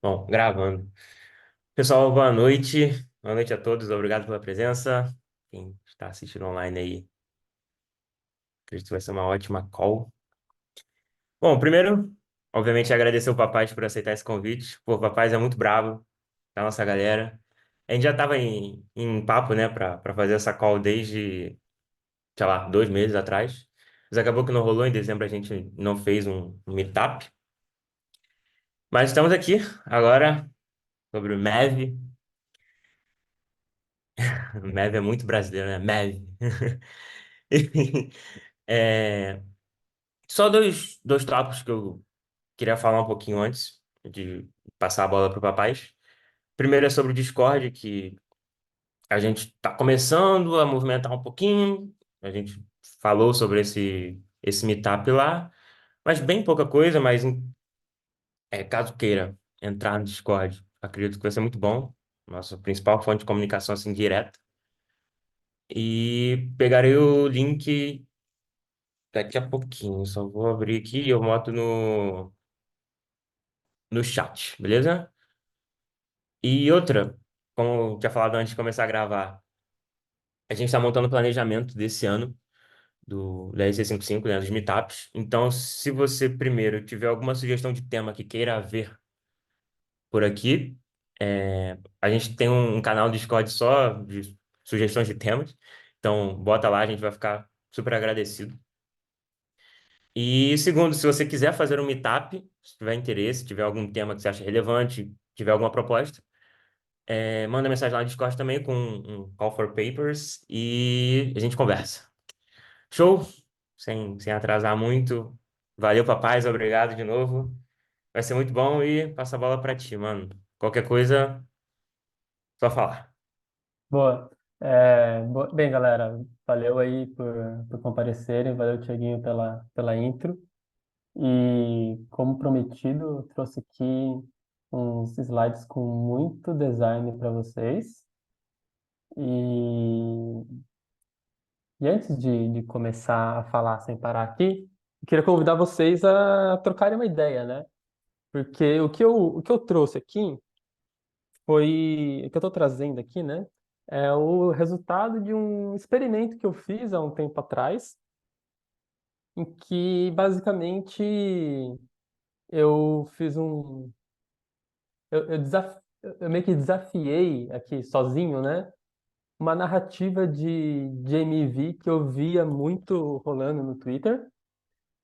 Bom, gravando. Pessoal, boa noite. Boa noite a todos. Obrigado pela presença. Quem está assistindo online aí, acredito que vai ser uma ótima call. Bom, primeiro, obviamente, agradecer o Papais por aceitar esse convite. Pô, o Papais é muito bravo da nossa galera. A gente já estava em papo, né, para fazer essa call desde, sei lá, 2 meses atrás. Mas acabou que não rolou. Em dezembro a gente não fez um meetup. Mas estamos aqui agora sobre o MEV. MEV é muito brasileiro, né? MEV. É, só dois tópicos que eu queria falar um pouquinho antes de passar a bola para o Papais. Primeiro é sobre o Discord, que a gente está começando a movimentar um pouquinho. A gente falou sobre esse meetup lá, mas bem pouca coisa, mas caso queira entrar no Discord, acredito que vai ser muito bom. Nossa principal fonte de comunicação assim direta. E pegarei o link daqui a pouquinho. Só vou abrir aqui e eu boto no chat, beleza? E outra, como eu tinha falado antes de começar a gravar, a gente está montando o planejamento desse ano da EC55, né, dos meetups. Então, se você primeiro tiver alguma sugestão de tema que queira ver por aqui, a gente tem um canal do Discord só de sugestões de temas. Então, bota lá, a gente vai ficar super agradecido. E segundo, se você quiser fazer um meetup, se tiver interesse, tiver algum tema que você acha relevante, tiver alguma proposta, manda mensagem lá no Discord também com um call for papers e a gente conversa. Show? Sem atrasar muito. Valeu, papais, obrigado de novo. Vai ser muito bom e passa a bola pra ti, mano. Qualquer coisa, só falar. Boa. Bem, galera, valeu aí por comparecerem, valeu, Tiaguinho, pela intro. E, como prometido, eu trouxe aqui uns slides com muito design para vocês. E, e antes de começar a falar sem parar aqui, eu queria convidar vocês a trocarem uma ideia, né? Porque o que eu trouxe aqui foi, o que eu estou trazendo aqui, né? É o resultado de um experimento que eu fiz há um tempo atrás, em que basicamente eu fiz um, eu meio que desafiei aqui sozinho, né? Uma narrativa de MV que eu via muito rolando no Twitter.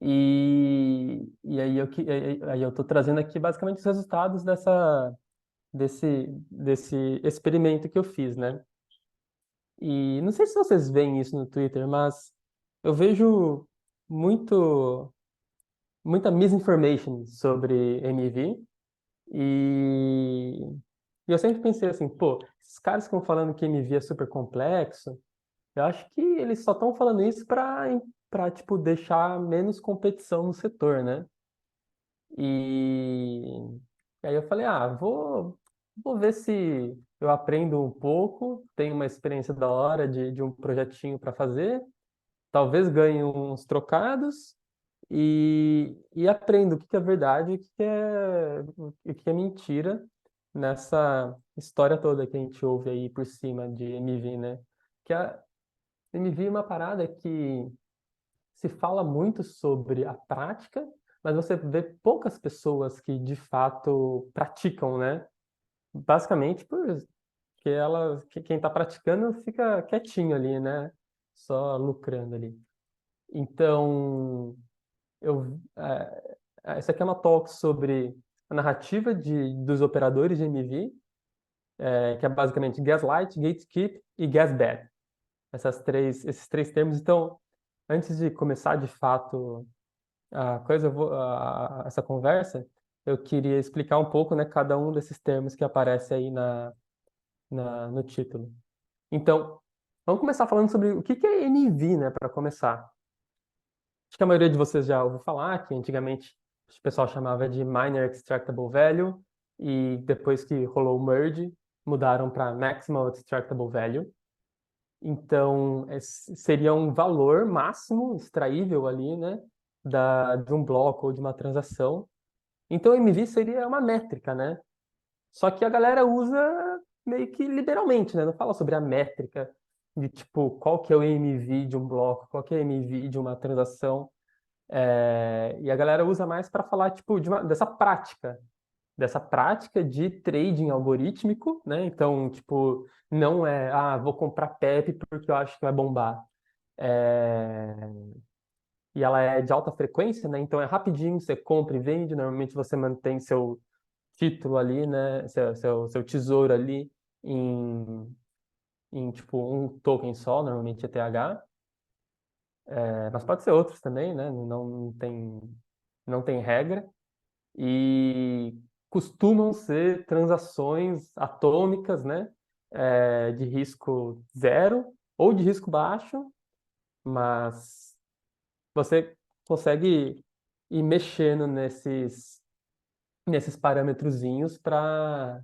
E aí eu tô trazendo aqui basicamente os resultados desse experimento que eu fiz, né? E não sei se vocês veem isso no Twitter, mas eu vejo muito, muita misinformation sobre MV e, e eu sempre pensei assim, pô, esses caras que estão falando que MV é super complexo, eu acho que eles só estão falando isso para tipo deixar menos competição no setor, né? E, e aí eu falei, vou ver se eu aprendo um pouco, tenho uma experiência da hora de um projetinho para fazer, talvez ganhe uns trocados e aprendo o que que é verdade e o que é mentira nessa história toda que a gente ouve aí por cima de MV, né? Que a MV é uma parada que se fala muito sobre a prática, mas você vê poucas pessoas que de fato praticam, né? Basicamente porque quem está praticando fica quietinho ali, né? Só lucrando ali. Então, essa aqui é uma talk sobre a narrativa dos operadores de MV, que é basicamente Gaslight, Gatekeep e Gasbad. Esses três termos. Então, antes de começar de fato essa conversa, eu queria explicar um pouco, né, cada um desses termos que aparece aí no título. Então, vamos começar falando sobre o que que é NV, né, para começar. Acho que a maioria de vocês já ouviu falar que antigamente o pessoal chamava de Minor Extractable Value e depois que rolou o merge, mudaram para Maximal Extractable Value. Então, seria um valor máximo extraível ali, né, de um bloco ou de uma transação. Então, MV seria uma métrica, né? Só que a galera usa meio que liberalmente, né? Não fala sobre a métrica de tipo qual que é o MV de um bloco, qual que é o MV de uma transação. E a galera usa mais para falar tipo dessa prática de trading algorítmico, né? Então, tipo, não é, vou comprar PEP porque eu acho que vai bombar. É, E ela é de alta frequência, né? Então é rapidinho, você compra e vende. Normalmente você mantém seu título ali, né? Seu tesouro ali em, em tipo um token só, normalmente ETH. Mas pode ser outros também, né? Não tem regra. E costumam ser transações atômicas, né? De risco zero ou de risco baixo, mas você consegue ir mexendo nesses parâmetrozinhos para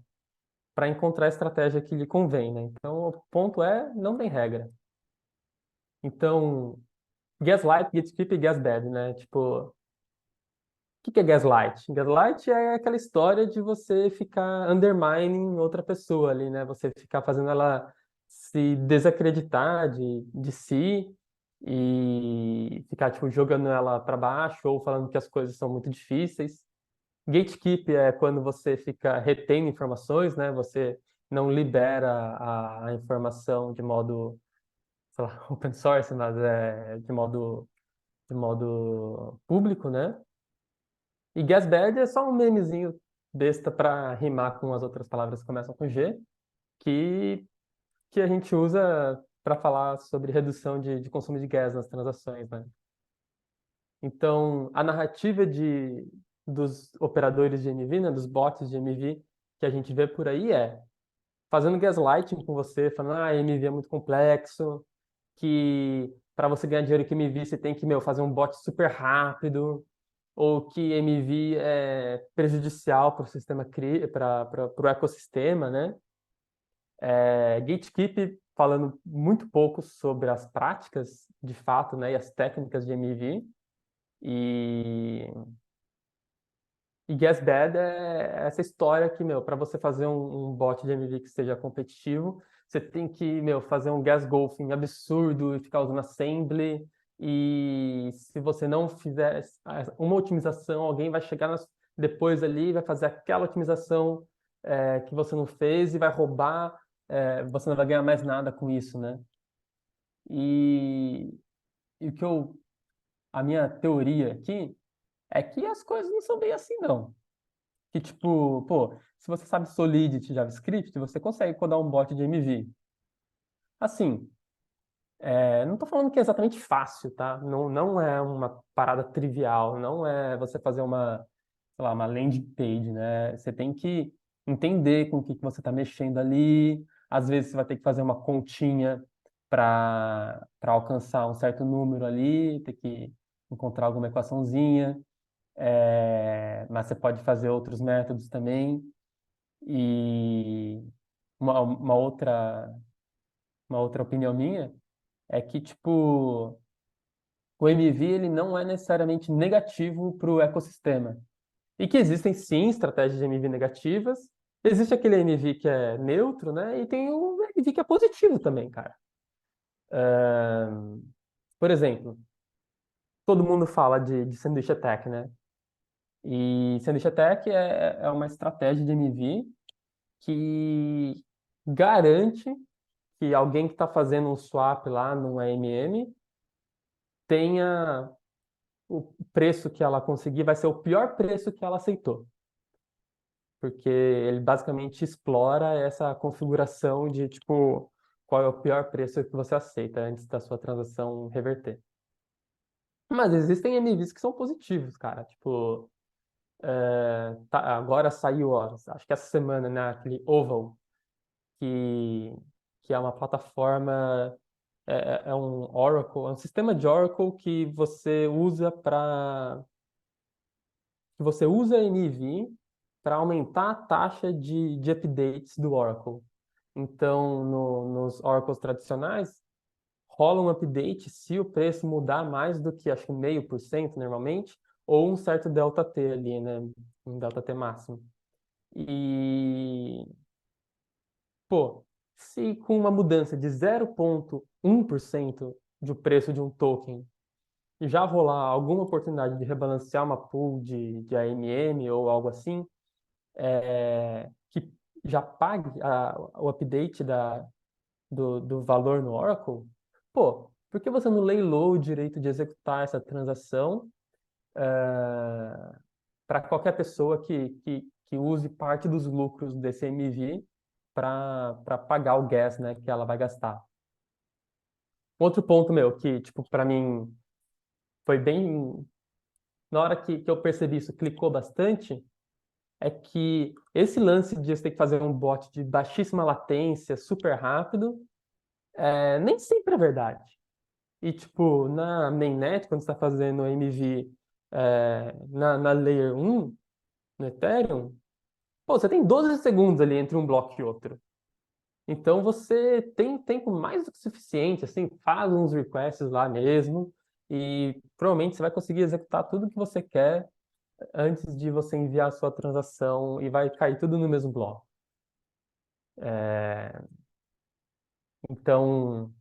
encontrar a estratégia que lhe convém, né? Então, o ponto é, não tem regra. Então, gaslight, gatekeep e gasbad, né? Tipo, que é gaslight? Gaslight é aquela história de você ficar undermining outra pessoa ali, né? Você ficar fazendo ela se desacreditar de si e ficar, tipo, jogando ela para baixo ou falando que as coisas são muito difíceis. Gatekeep é quando você fica retendo informações, né? Você não libera a informação de modo, sei lá, open source, mas de modo público, né? E Gasbad é só um memezinho besta para rimar com as outras palavras que começam com G, que, que a gente usa para falar sobre redução de consumo de gás nas transações, né? Então, a narrativa dos operadores de MV, né, dos bots de MV que a gente vê por aí fazendo gaslighting com você, falando, MV é muito complexo, que para você ganhar dinheiro com MV você tem que, fazer um bot super rápido, ou que MV é prejudicial para o sistema, para o ecossistema, né? Gatekeep falando muito pouco sobre as práticas, de fato, né, e as técnicas de MV, e e Guess Bad é essa história que, para você fazer um bot de MV que seja competitivo, você tem que, fazer um gas golfing absurdo e ficar usando assembly. E se você não fizer uma otimização, alguém vai chegar depois ali, vai fazer aquela otimização que você não fez e vai roubar. Você não vai ganhar mais nada com isso, né? E, e a minha teoria aqui é que as coisas não são bem assim, não. Que tipo, pô, se você sabe Solidity JavaScript, você consegue codar um bot de MV. Assim, não estou falando que é exatamente fácil, tá? Não, não é uma parada trivial, não é você fazer sei lá, uma landing page, né? Você tem que entender com o que você está mexendo ali. Às vezes você vai ter que fazer uma continha para alcançar um certo número ali, ter que encontrar alguma equaçãozinha. Mas você pode fazer outros métodos também. E uma, uma outra, uma outra opinião minha é que, tipo, o MV ele não é necessariamente negativo para o ecossistema. E que existem, sim, estratégias de MV negativas. Existe aquele MV que é neutro, né? E tem o MV que é positivo também, cara. Por exemplo, todo mundo fala de Sandwich Attack, né? E Sandwich Attack é uma estratégia de MV que garante que alguém que está fazendo um swap lá no AMM tenha o preço que ela conseguir, vai ser o pior preço que ela aceitou. Porque ele basicamente explora essa configuração de, tipo, qual é o pior preço que você aceita antes da sua transação reverter. Mas existem MVs que são positivos, cara. Tipo, agora saiu, ó, acho que essa semana, né, aquele Oval, que, que é uma plataforma é um Oracle, é um sistema de Oracle que você usa NV para aumentar a taxa de updates do Oracle. Então, nos Oracles tradicionais, rola um update se o preço mudar mais do que, acho que 0,5% normalmente, ou um certo delta T ali, né? Um delta T máximo. E, pô, se com uma mudança de 0,1% do preço de um token já rolar alguma oportunidade de rebalancear uma pool de AMM ou algo assim, que já pague o update do valor no Oracle, pô, por que você não leilou o direito de executar essa transação para qualquer pessoa que use parte dos lucros desse MV para pagar o gas, né, que ela vai gastar? Outro ponto meu que, tipo, para mim foi bem. Na hora que eu percebi isso, clicou bastante, é que esse lance de você ter que fazer um bot de baixíssima latência, super rápido, nem sempre é verdade. E, tipo, na mainnet, quando você está fazendo MV na Layer 1, no Ethereum, pô, você tem 12 segundos ali entre um bloco e outro. Então, você tem tempo mais do que suficiente, assim, faz uns requests lá mesmo, e provavelmente você vai conseguir executar tudo que você quer antes de você enviar a sua transação e vai cair tudo no mesmo bloco. Então,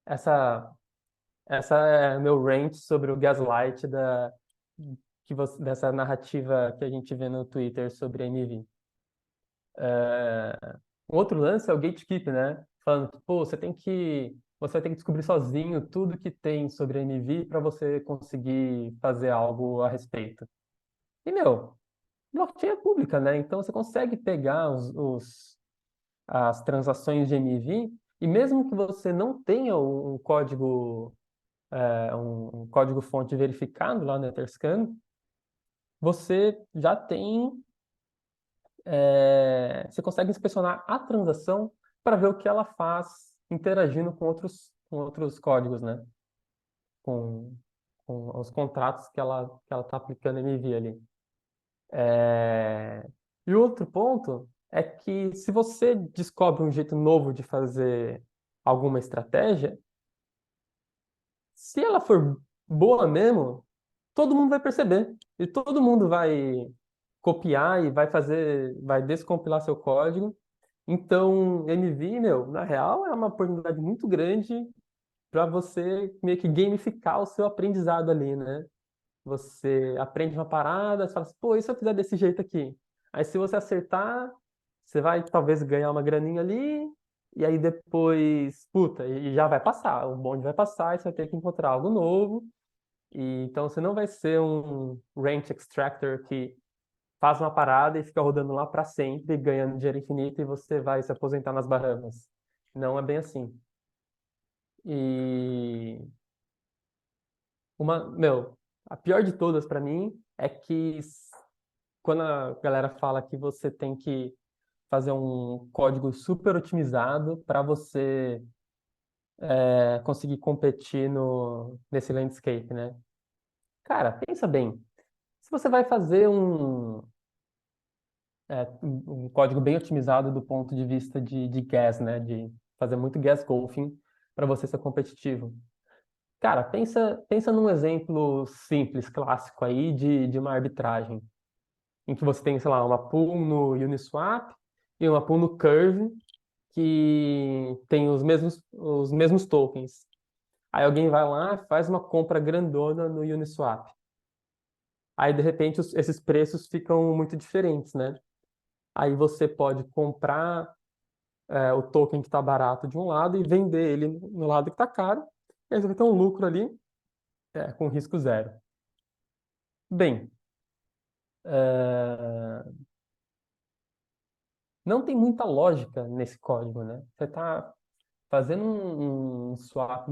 essa, essa é meu rant sobre o gaslight dessa narrativa que a gente vê no Twitter sobre a MV. Um outro lance é o gatekeep, né? Falando que, pô, você vai ter que descobrir sozinho tudo que tem sobre a MV para você conseguir fazer algo a respeito. E, meu, blockchain é pública, né? Então você consegue pegar as transações de MV e mesmo que você não tenha um código um código-fonte verificado lá no Etherscan, você já tem, você consegue inspecionar a transação para ver o que ela faz interagindo com outros códigos, né? Com, com os contratos que ela está aplicando MV ali. E o outro ponto é que se você descobre um jeito novo de fazer alguma estratégia, se ela for boa mesmo, todo mundo vai perceber. E todo mundo vai copiar e vai descompilar seu código. Então, MV, meu, na real, é uma oportunidade muito grande para você meio que gamificar o seu aprendizado ali, né? Você aprende uma parada, você fala assim, pô, e se eu fizer desse jeito aqui? Aí, se você acertar, você vai talvez ganhar uma graninha ali, e aí depois, puta, e já vai passar, o bonde vai passar, e você vai ter que encontrar algo novo. E então você não vai ser um rent extractor que faz uma parada e fica rodando lá para sempre, ganhando dinheiro infinito, e você vai se aposentar nas Bahamas. Não é bem assim. E meu, a pior de todas para mim é que quando a galera fala que você tem que fazer um código super otimizado para você conseguir competir nesse landscape, né? Cara, pensa bem. Se você vai fazer um código bem otimizado do ponto de vista de gas, né? De fazer muito gas golfing para você ser competitivo. Cara, pensa num exemplo simples, clássico aí de uma arbitragem, em que você tem, sei lá, uma pool no Uniswap e uma pool no Curve que tem os mesmos tokens. Aí alguém vai lá e faz uma compra grandona no Uniswap. Aí, de repente, esses preços ficam muito diferentes, né? Aí você pode comprar o token que está barato de um lado e vender ele no lado que está caro. E aí você vai ter um lucro ali com risco zero. Bem, é, não tem muita lógica nesse código, né? Você está fazendo um swap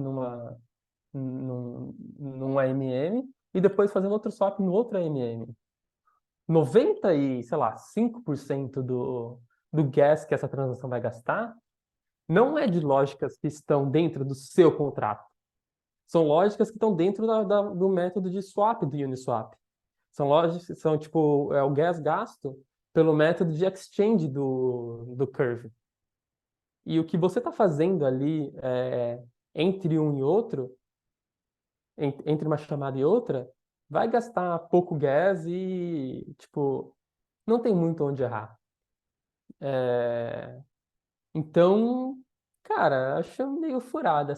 num AMM e depois fazendo outro swap no outro AMM. 90 e, sei lá, 5% do gas que essa transação vai gastar não é de lógicas que estão dentro do seu contrato. São lógicas que estão dentro do método de swap do Uniswap. São lógicas, são tipo, o gas gasto pelo método de exchange do Curve. E o que você está fazendo ali entre um e outro, entre uma chamada e outra, vai gastar pouco gas e, tipo, não tem muito onde errar. É, então, cara, acho meio furada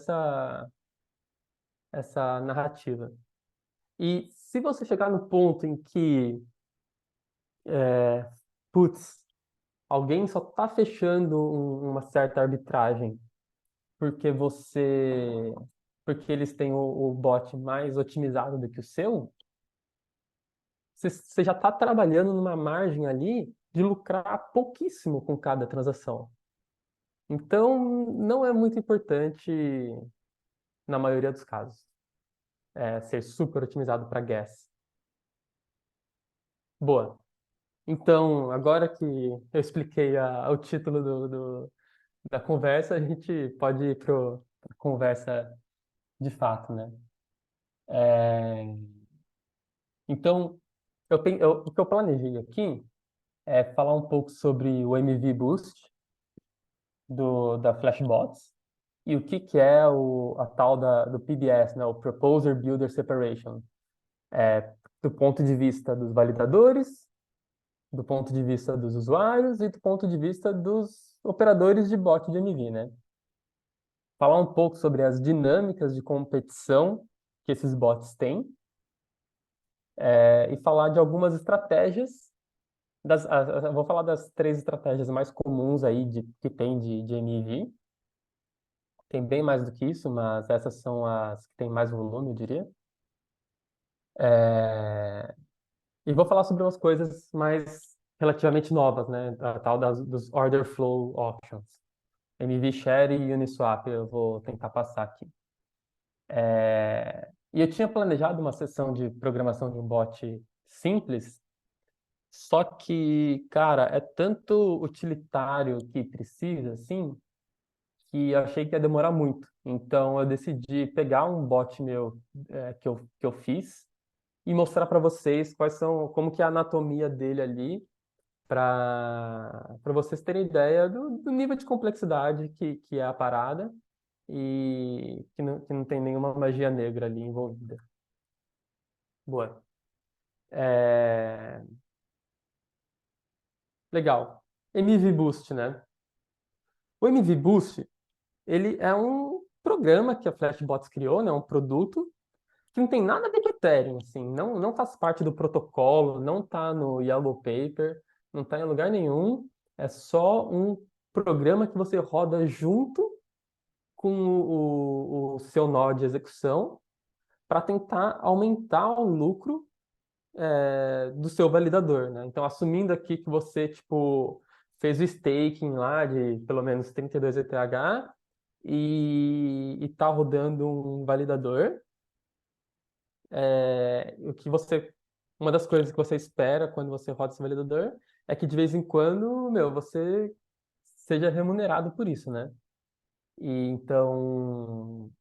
essa narrativa. E se você chegar no ponto em que, putz, alguém só tá fechando uma certa arbitragem porque porque eles têm o bot mais otimizado do que o seu, você já está trabalhando numa margem ali de lucrar pouquíssimo com cada transação. Então, não é muito importante na maioria dos casos, ser super otimizado para gas. Boa. Então, agora que eu expliquei o título da conversa, a gente pode ir para a conversa de fato, né? É, então, o que eu planejei aqui é falar um pouco sobre o MV Boost da Flashbots e o que, que é a tal do PBS, né? O Proposer Builder Separation, do ponto de vista dos validadores, do ponto de vista dos usuários e do ponto de vista dos operadores de bot de MV, né? Falar um pouco sobre as dinâmicas de competição que esses bots têm, e falar de algumas estratégias eu vou falar das três estratégias mais comuns aí que tem de MV. Tem bem mais do que isso, mas essas são as que têm mais volume, eu diria. É, E vou falar sobre umas coisas mais relativamente novas, né? A tal dos Order Flow Options. MV Share e Uniswap, eu vou tentar passar aqui. E eu tinha planejado uma sessão de programação de um bot simples, só que, cara, é tanto utilitário que precisa, assim, que eu achei que ia demorar muito. Então eu decidi pegar um bot meu que eu fiz e mostrar para vocês como que é a anatomia dele ali, para vocês terem ideia do nível de complexidade que é a parada e que não tem nenhuma magia negra ali envolvida. Boa. É, Legal. MV Boost, né? O MV Boost, ele é um programa que a Flashbots criou, né? Um produto que não tem nada a ver com Ethereum, assim, não faz parte do protocolo, não está no Yellow Paper, não está em lugar nenhum, é só um programa que você roda junto com o seu nó de execução para tentar aumentar o lucro do seu validador, né? Então, assumindo aqui que você, tipo, fez o staking lá de pelo menos 32 ETH e está rodando um validador, o que uma das coisas que você espera quando você roda esse validador é que de vez em quando, meu, você seja remunerado por isso, né? E então,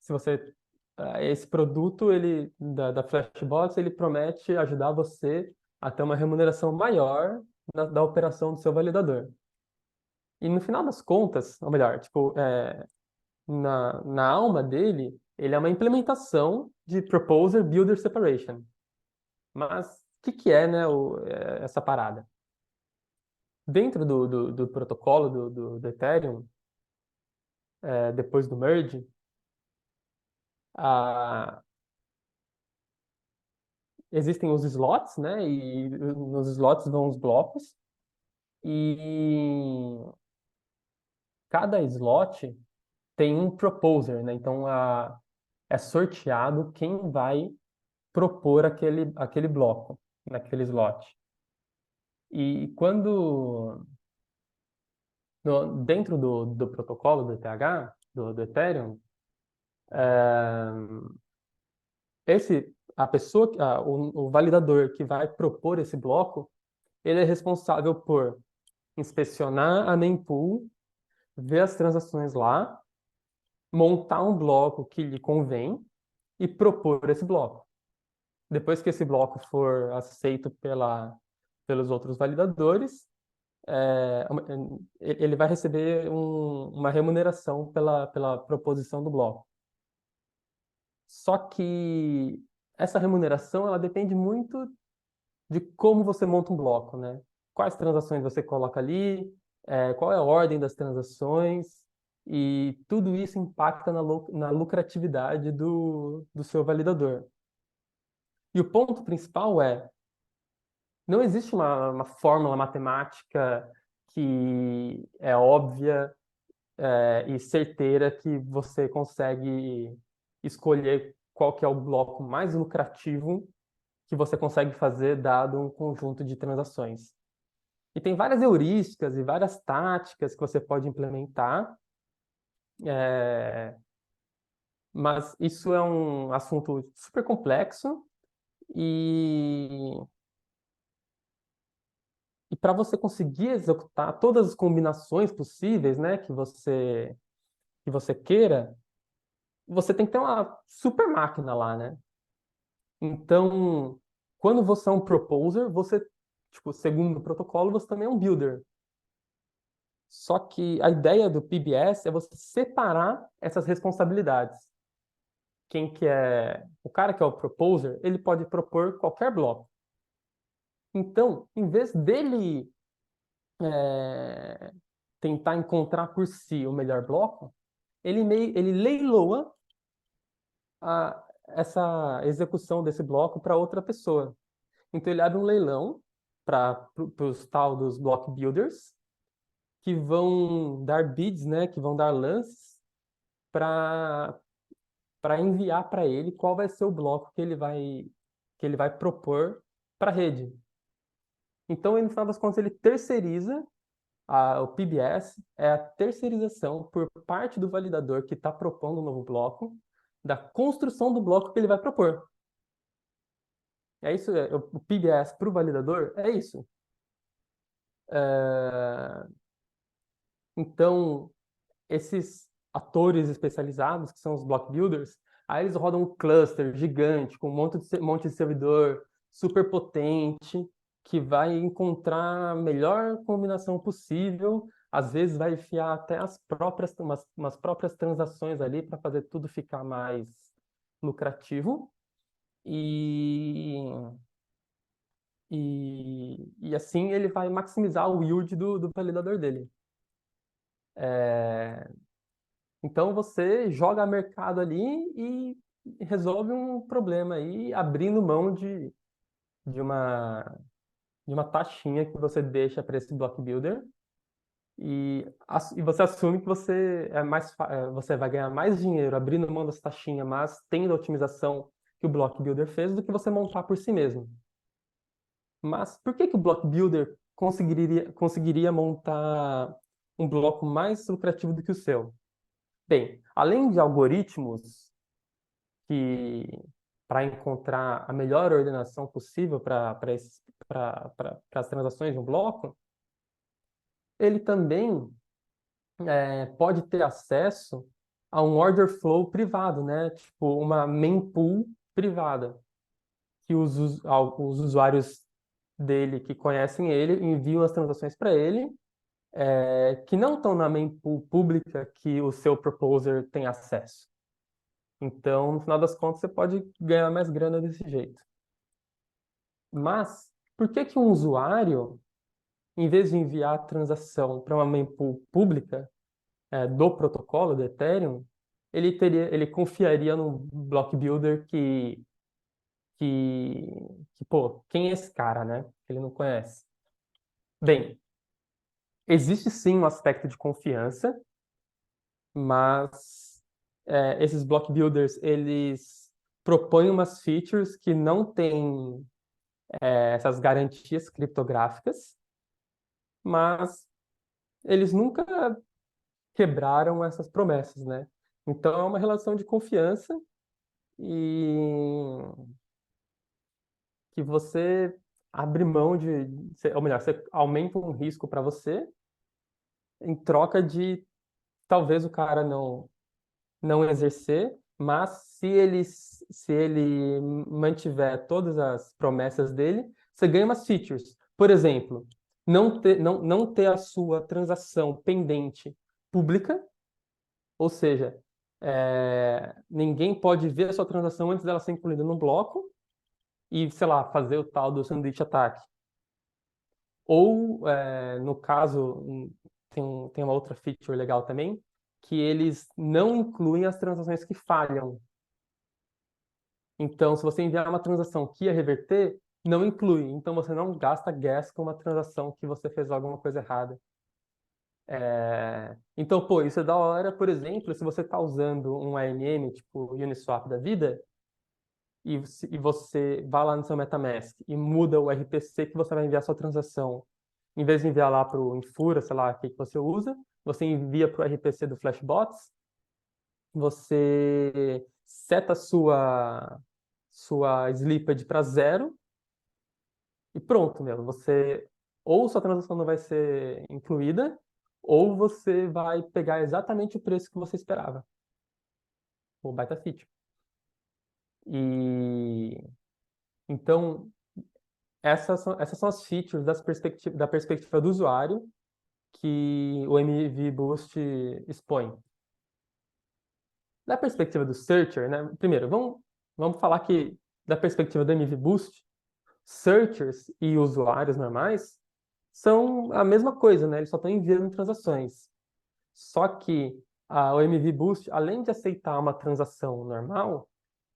se você esse produto ele da Flashbots, ele promete ajudar você a ter uma remuneração maior da operação do seu validador. E no final das contas, ou melhor, tipo, na alma dele, ele é uma implementação de Proposer Builder Separation. Mas o que é, né, essa parada? Dentro do protocolo do Ethereum, depois do merge, a, existem os slots, né? E nos slots vão os blocos. E cada slot tem um proposer, né? Então é sorteado quem vai propor aquele bloco naquele slot. E dentro do protocolo do ETH, do Ethereum, a pessoa, o validador que vai propor esse bloco, ele é responsável por inspecionar a mempool, ver as transações lá, montar um bloco que lhe convém e propor esse bloco. Depois que esse bloco for aceito pelos outros validadores, é, ele vai receber uma remuneração pela proposição do bloco. Só que essa remuneração ela depende muito de como você monta um bloco, né? Quais transações você coloca ali, qual é a ordem das transações, e tudo isso impacta na lucratividade do seu validador. E o ponto principal não existe uma fórmula matemática que é óbvia, e certeira que você consegue escolher qual que é o bloco mais lucrativo que você consegue fazer dado um conjunto de transações. E tem várias heurísticas e várias táticas que você pode implementar, é, mas isso é um assunto super complexo e, e para você conseguir executar todas as combinações possíveis, né, que você queira, você tem que ter uma super máquina lá, né? Então, quando você é um proposer, você, tipo, segundo o protocolo, você também é um builder. Só que a ideia do PBS é você separar essas responsabilidades. Quem que é o cara que é o proposer, ele pode propor qualquer bloco. Então, em vez dele é, tentar encontrar por si o melhor bloco, ele leiloa essa execução desse bloco para outra pessoa. Então ele abre um leilão para os tal dos block builders que vão dar bids, né, que vão dar lances para enviar para ele qual vai ser o bloco que ele vai propor para a rede. Então, no final das contas, ele terceiriza o PBS é a terceirização por parte do validador que está propondo um novo bloco da construção do bloco que ele vai propor. É isso, o PBS para o validador é isso. É, então, esses atores especializados, que são os block builders, aí eles rodam um cluster gigante, com monte de servidor super potente, que vai encontrar a melhor combinação possível, às vezes vai enfiar até umas próprias transações ali para fazer tudo ficar mais lucrativo. E, e assim ele vai maximizar o yield do validador dele. É, Então você joga mercado ali e resolve um problema aí, abrindo mão de uma, de uma taxinha que você deixa para esse block builder e você assume que você vai ganhar mais dinheiro abrindo mão dessa taxinha, mas tendo a otimização que o block builder fez do que você montar por si mesmo. Mas por que que o block builder conseguiria montar um bloco mais lucrativo do que o seu? Bem, além de algoritmos que para encontrar a melhor ordenação possível para as transações de um bloco, ele também pode ter acesso a um order flow privado, né? Tipo uma mempool privada, que os usuários dele que conhecem ele enviam as transações para ele, que não estão na mempool pública que o seu proposer tem acesso. Então, no final das contas, você pode ganhar mais grana desse jeito. Mas, por que que um usuário, em vez de enviar a transação para uma mempool pública, do protocolo do Ethereum, ele confiaria no block builder que, pô, quem é esse cara, né? Que ele não conhece. Bem, existe sim um aspecto de confiança, mas esses block builders, eles propõem umas features que não têm essas garantias criptográficas, mas eles nunca quebraram essas promessas, né? Então é uma relação de confiança e que você abre mão ou melhor, você aumenta um risco para você em troca de talvez o cara não exercer, mas se ele mantiver todas as promessas dele, você ganha umas features. Por exemplo, não ter a sua transação pendente pública, ou seja, ninguém pode ver a sua transação antes dela ser incluída no bloco, e, sei lá, fazer o tal do sanduíche ataque. Ou, no caso, tem uma outra feature legal também, que eles não incluem as transações que falham. Então, se você enviar uma transação que ia reverter, não inclui. Então, você não gasta gas com uma transação que você fez alguma coisa errada. Então, pô, isso é da hora, por exemplo, se você está usando um AMM, tipo Uniswap da vida, e você vai lá no seu MetaMask e muda o RPC que você vai enviar sua transação. Em vez de enviar lá para o Infura, sei lá, o que você usa, você envia para o RPC do Flashbots, você seta sua Slipped para zero e pronto, meu. Você ou sua transação não vai ser incluída, ou você vai pegar exatamente o preço que você esperava. O baita feature. E então essas são as features da perspectiva do usuário que o MV Boost expõe. Da perspectiva do searcher, né? Primeiro, vamos falar que da perspectiva do MV Boost, searchers e usuários normais são a mesma coisa, né? Eles só estão enviando transações. Só que o MV Boost, além de aceitar uma transação normal,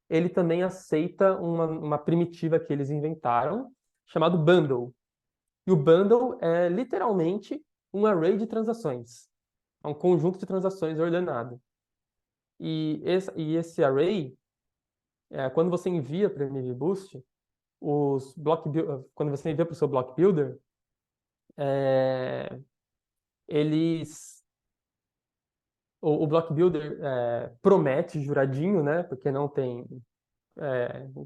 ele também aceita uma primitiva que eles inventaram, chamado bundle. E o bundle é literalmente um array de transações. É um conjunto de transações ordenado. E esse array, quando você envia para o MV Boost, quando você envia para o seu block builder, é, eles o block builder promete juradinho, né? Porque não tem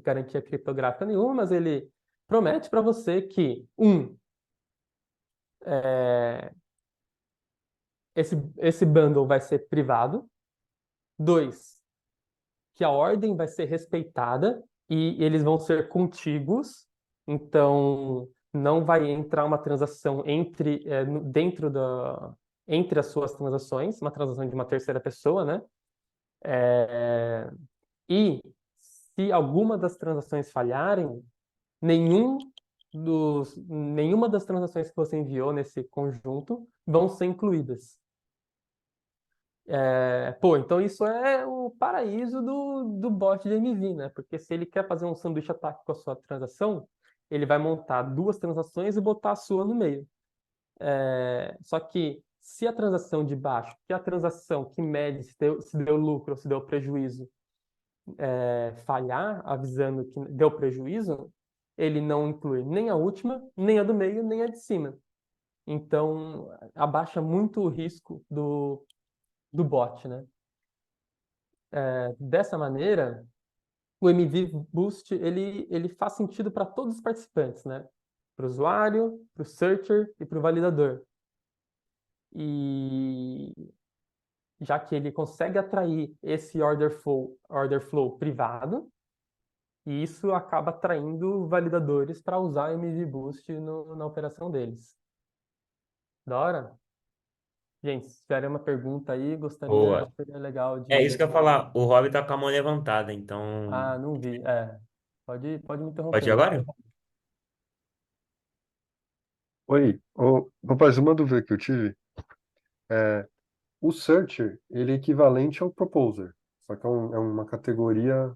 garantia criptográfica nenhuma, mas ele promete para você que é, esse bundle vai ser privado. Dois, que a ordem vai ser respeitada e eles vão ser contíguos. Então, não vai entrar uma transação dentro entre as suas transações, uma transação de uma terceira pessoa, né? É, e se alguma das transações falharem, nenhuma das transações que você enviou nesse conjunto vão ser incluídas. Pô, então isso é o paraíso do bot de MV, né? Porque se ele quer fazer um sanduíche ataque com a sua transação, ele vai montar duas transações e botar a sua no meio. Só que se a transação de baixo, que é a transação que mede se deu lucro ou se deu prejuízo, falhar, avisando que deu prejuízo, ele não inclui nem a última, nem a do meio, nem a de cima. Então, abaixa muito o risco do bot, né? Dessa maneira, o MV Boost ele faz sentido para todos os participantes, né? Para o usuário, para o searcher e para o validador. E já que ele consegue atrair esse order flow privado, e isso acaba atraindo validadores para usar o MV Boost na operação deles. Da hora? Gente, se tiverem uma pergunta aí, Boa. seria legal É isso de. que eu ia falar. O Rob tá com a mão levantada, então. Ah, não vi. Pode me Pode interromper ir aí. agora? Oi, rapaz, uma dúvida que eu tive é, o Searcher, ele é equivalente ao Proposer, só que é uma categoria.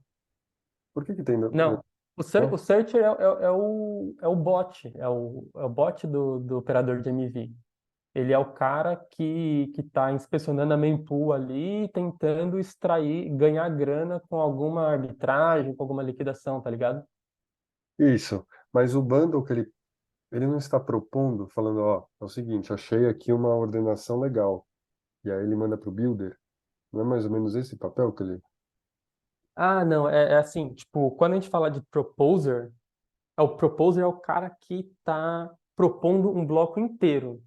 Por que que tem? Não, o Não? searcher é o bot, é o bot do operador de MV. Ele é o cara que está inspecionando a mempool ali, tentando extrair, ganhar grana com alguma arbitragem, com alguma liquidação, tá ligado? Isso, mas o bundle que ele não está propondo, falando, ó, é o seguinte, achei aqui uma ordenação legal, e aí ele manda para o builder, não é mais ou menos esse papel que ele... Ah, não, é assim, tipo, quando a gente fala de proposer, o proposer é o cara que está propondo um bloco inteiro.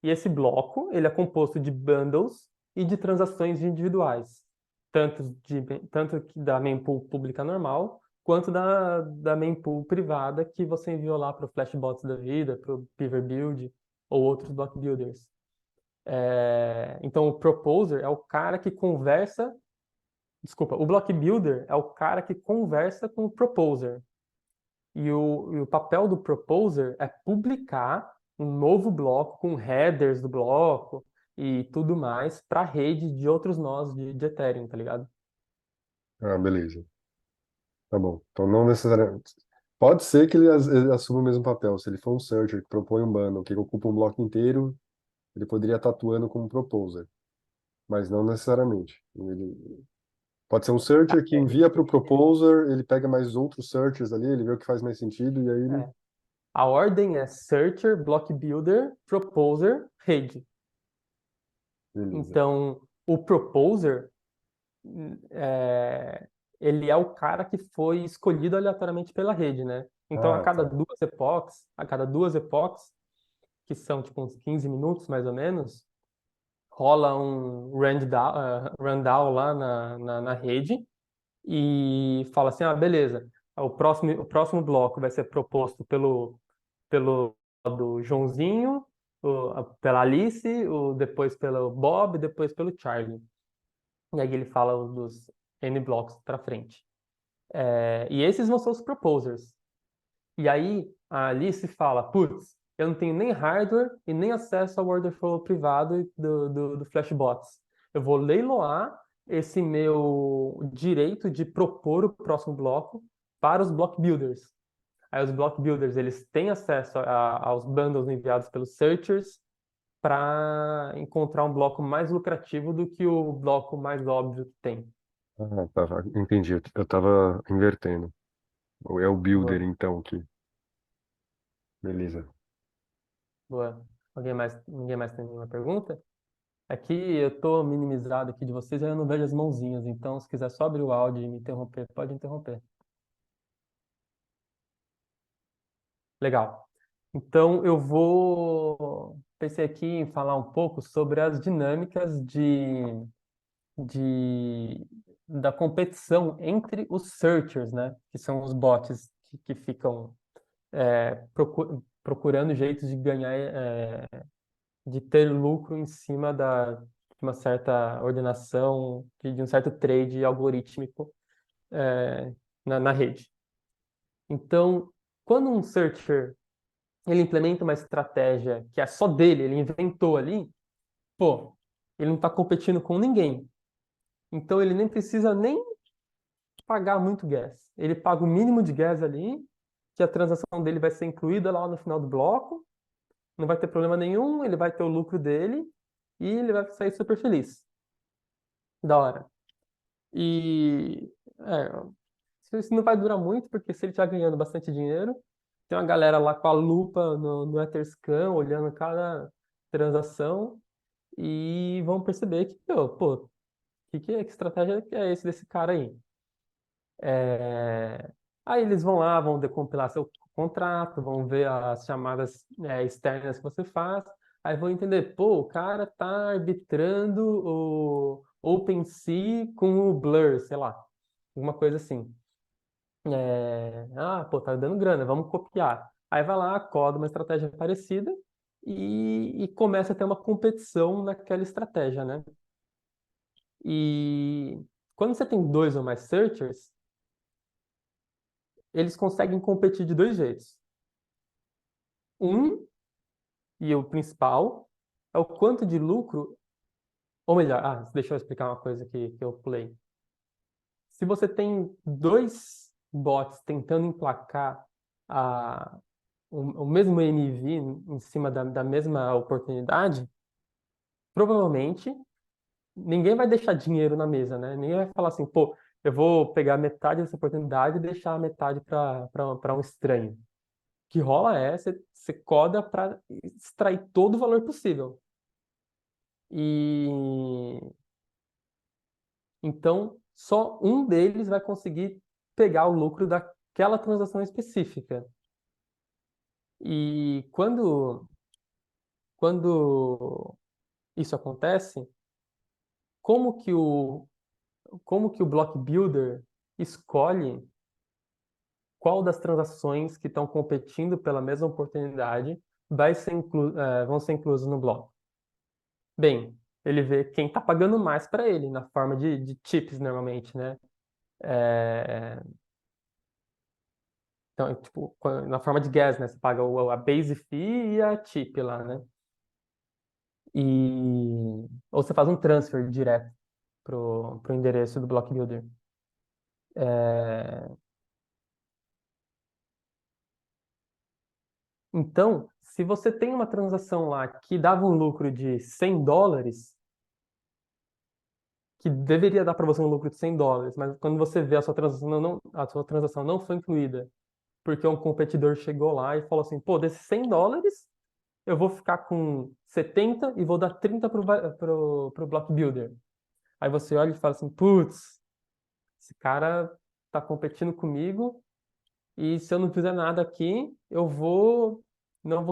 E esse bloco, ele é composto de bundles e de transações individuais, tanto, da mempool pública normal, quanto da mempool privada que você enviou lá para o Flashbots da vida, para o Beaver Build ou outros block builders. Então, o proposer é o cara que conversa. Desculpa, o block builder é o cara que conversa com o proposer. E o papel do proposer é publicar um novo bloco com headers do bloco e tudo mais para a rede de outros nós de Ethereum, tá ligado? Ah, beleza. Tá bom. Então não necessariamente. Pode ser que ele assuma o mesmo papel. Se ele for um searcher que propõe um bundle que ocupa um bloco inteiro, ele poderia estar atuando como proposer, mas não necessariamente. Ele pode ser um searcher que envia para o proposer, ele pega mais outros searchers ali, ele vê o que faz mais sentido e aí ele. É. A ordem é searcher, block builder, proposer, rede. Beleza. Então, o proposer é, ele é o cara que foi escolhido aleatoriamente pela rede, né? Então, Ah, tá. a cada duas epochs, que são tipo uns 15 minutos mais ou menos, rola um rundown lá na rede e fala assim, ah, beleza, o próximo bloco vai ser proposto pelo do Joãozinho, pela Alice, depois pelo Bob, depois pelo Charlie. E aí ele fala dos N blocos para frente. E esses vão ser os proposers. E aí a Alice fala, putz, eu não tenho nem hardware e nem acesso ao order flow privado do Flashbots. Eu vou leiloar esse meu direito de propor o próximo bloco para os block builders. Aí os block builders, eles têm acesso aos bundles enviados pelos searchers para encontrar um bloco mais lucrativo do que o bloco mais óbvio que tem. Ah, tá, entendi. Eu tava invertendo. É o builder, Boa. então, que. Beleza. Boa. Ninguém mais tem nenhuma pergunta? Aqui eu tô minimizado aqui de vocês, aí eu não vejo as mãozinhas, então se quiser só abrir o áudio e me interromper, pode interromper. Legal. Então eu pensei aqui em falar um pouco sobre as dinâmicas de da competição entre os searchers, né? Que são os bots que ficam procurando jeitos de ganhar, de ter lucro em cima de uma certa ordenação, de um certo trade algorítmico na rede. Então, quando um searcher ele implementa uma estratégia que é só dele, ele inventou ali, pô, ele não está competindo com ninguém. Então, ele nem precisa nem pagar muito gas. Ele paga o mínimo de gas ali, que a transação dele vai ser incluída lá no final do bloco, não vai ter problema nenhum, ele vai ter o lucro dele e ele vai sair super feliz. Da hora. E isso não vai durar muito, porque se ele estiver ganhando bastante dinheiro, tem uma galera lá com a lupa no Etherscan, olhando cada transação, e vão perceber que, pô, que estratégia que é esse desse cara aí? É, Aí eles vão lá, vão decompilar seu contrato, vão ver as chamadas externas que você faz, aí vão entender, pô, o cara tá arbitrando o OpenSea com o Blur, sei lá, alguma coisa assim. Pô, tá dando grana, vamos copiar. Aí vai lá, coda uma estratégia parecida e começa a ter uma competição naquela estratégia, né? E quando você tem dois ou mais searchers, eles conseguem competir de dois jeitos. Um, e o principal, é o quanto de lucro, ou melhor, deixa eu explicar uma coisa que eu pulei. Se você tem dois bots tentando emplacar a, o mesmo NV em cima da mesma oportunidade, provavelmente ninguém vai deixar dinheiro na mesa, né? Ninguém vai falar assim, pô, eu vou pegar metade dessa oportunidade e deixar a metade para um estranho. O que rola é você coda para extrair todo o valor possível. E então só um deles vai conseguir pegar o lucro daquela transação específica. E quando isso acontece, como que o como que o block builder escolhe qual das transações que estão competindo pela mesma oportunidade vão ser inclusas no bloco? Bem, ele vê quem está pagando mais para ele, na forma de chips, normalmente, né? É, Então, tipo, na forma de gas, né? Você paga a base fee e a tip lá, né? Ou você faz um transfer direto pro endereço do block builder. É, Então, se você tem uma transação lá que dava um lucro de US$ 100, que deveria dar para você um lucro de US$ 100, mas quando você vê a sua transação não foi incluída, porque um competidor chegou lá e falou assim, pô, desses US$ 100, eu vou ficar com 70 e vou dar 30 pro Block Builder. Aí você olha e fala assim, putz, esse cara tá competindo comigo e se eu não fizer nada aqui, não vou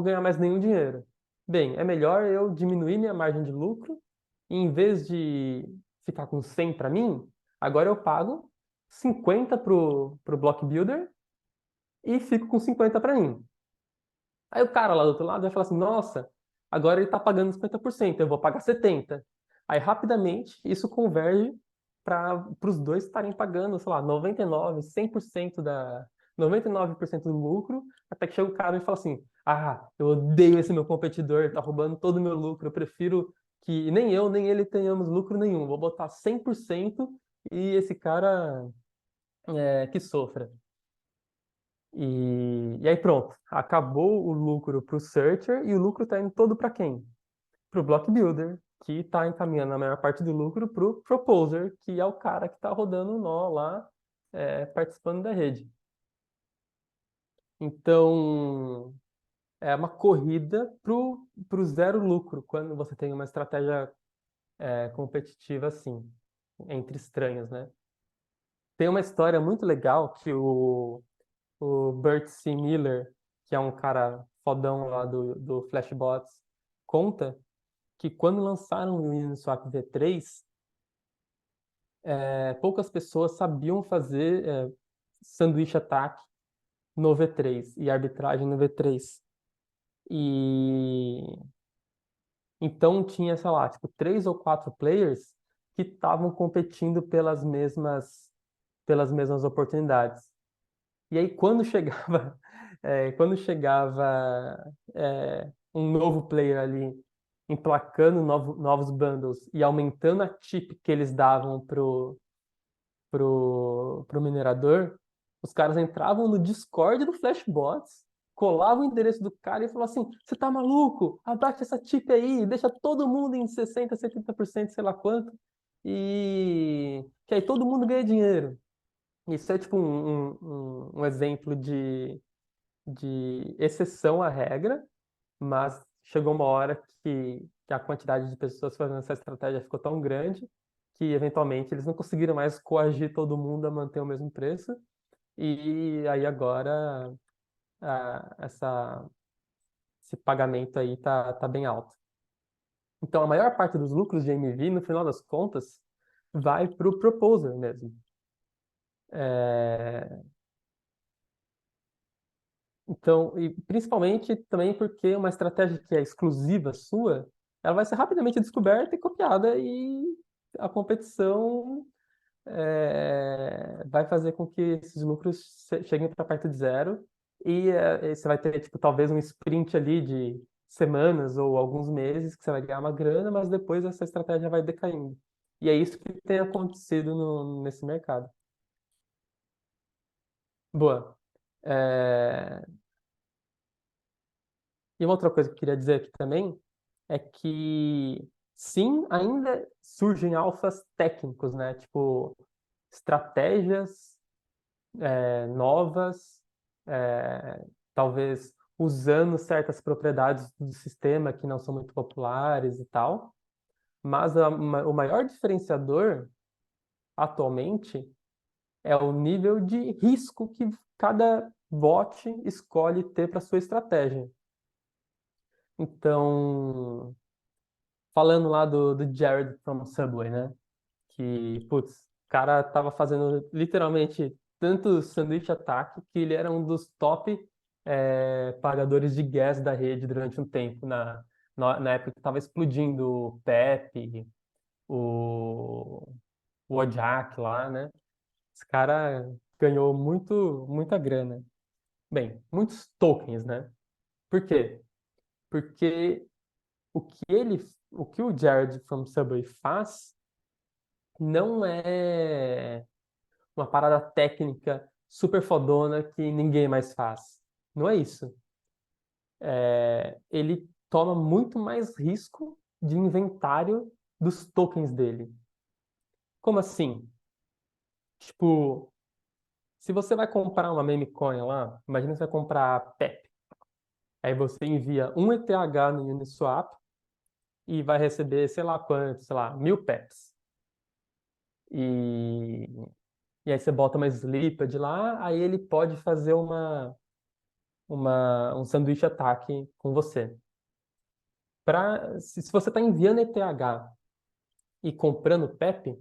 ganhar mais nenhum dinheiro. Bem, é melhor eu diminuir minha margem de lucro e em vez de ficar com 100 para mim, agora eu pago 50 pro Block Builder e fico com 50 para mim. Aí o cara lá do outro lado vai falar assim: nossa, agora ele está pagando 50%, eu vou pagar 70%. Aí rapidamente isso converge para os dois estarem pagando, sei lá, 99, 100% 99% do lucro, até que chega o cara e fala assim: ah, eu odeio esse meu competidor, ele tá roubando todo o meu lucro, eu prefiro que nem eu nem ele tenhamos lucro nenhum, vou botar 100% e esse cara que sofra. E aí pronto, acabou o lucro para o searcher e o lucro está indo todo para quem? Para o block builder, que está encaminhando a maior parte do lucro para o proposer, que é o cara que está rodando o nó lá, participando da rede. Então, é uma corrida para o zero lucro, quando você tem uma estratégia competitiva assim, entre estranhos, né? Tem uma história muito legal que o Burt C. Miller, que é um cara fodão lá do Flashbots, conta que quando lançaram o Uniswap V3, poucas pessoas sabiam fazer sanduíche ataque no V3 e arbitragem no V3. E então tinha, sei lá, tipo, 3 ou 4 players que estavam competindo pelas mesmas oportunidades. E aí, quando chegava um novo player ali, emplacando novos bundles e aumentando a chip que eles davam pro minerador, os caras entravam no Discord do Flashbots, colavam o endereço do cara e falavam assim: você tá maluco? Abaixa essa chip aí, deixa todo mundo em 60, 70%, sei lá quanto, e que aí todo mundo ganha dinheiro. Isso é tipo um exemplo de exceção à regra, mas chegou uma hora que a quantidade de pessoas fazendo essa estratégia ficou tão grande que, eventualmente, eles não conseguiram mais coagir todo mundo a manter o mesmo preço. E aí agora esse pagamento aí tá bem alto. Então, a maior parte dos lucros de MV, no final das contas, vai para o proposer mesmo. É, Então, e principalmente também porque uma estratégia que é exclusiva sua, ela vai ser rapidamente descoberta e copiada e a competição vai fazer com que esses lucros cheguem para perto de zero e você vai ter, tipo, talvez um sprint ali de semanas ou alguns meses que você vai ganhar uma grana, mas depois essa estratégia vai decaindo. E é isso que tem acontecido nesse mercado. Boa. É, E uma outra coisa que eu queria dizer aqui também é que, sim, ainda surgem alfas técnicos, né? Tipo, estratégias novas, talvez usando certas propriedades do sistema que não são muito populares e tal. Mas o maior diferenciador, atualmente, é o nível de risco que cada bot escolhe ter para sua estratégia. Então, falando lá do Jared from Subway, né? Que, putz, o cara tava fazendo literalmente tanto sanduíche ataque que ele era um dos top pagadores de gas da rede durante um tempo, na época que tava explodindo o Pepe, o, o Wojak lá, né? Esse cara ganhou muita grana. bem, muitos tokens, né? Por quê? Porque o que o Jared from Subway faz não é uma parada técnica super fodona que ninguém mais faz. Não é isso. Ele toma muito mais risco de inventário dos tokens dele. Como assim? Tipo, se você vai comprar uma meme coin lá, imagina que você vai comprar PEP. Aí você envia um ETH no Uniswap e vai receber, sei lá quanto, sei lá, 1.000 PEPs. E, e aí você bota uma Slipped lá, aí ele pode fazer um sanduíche ataque com você. Se você está enviando ETH e comprando PEP,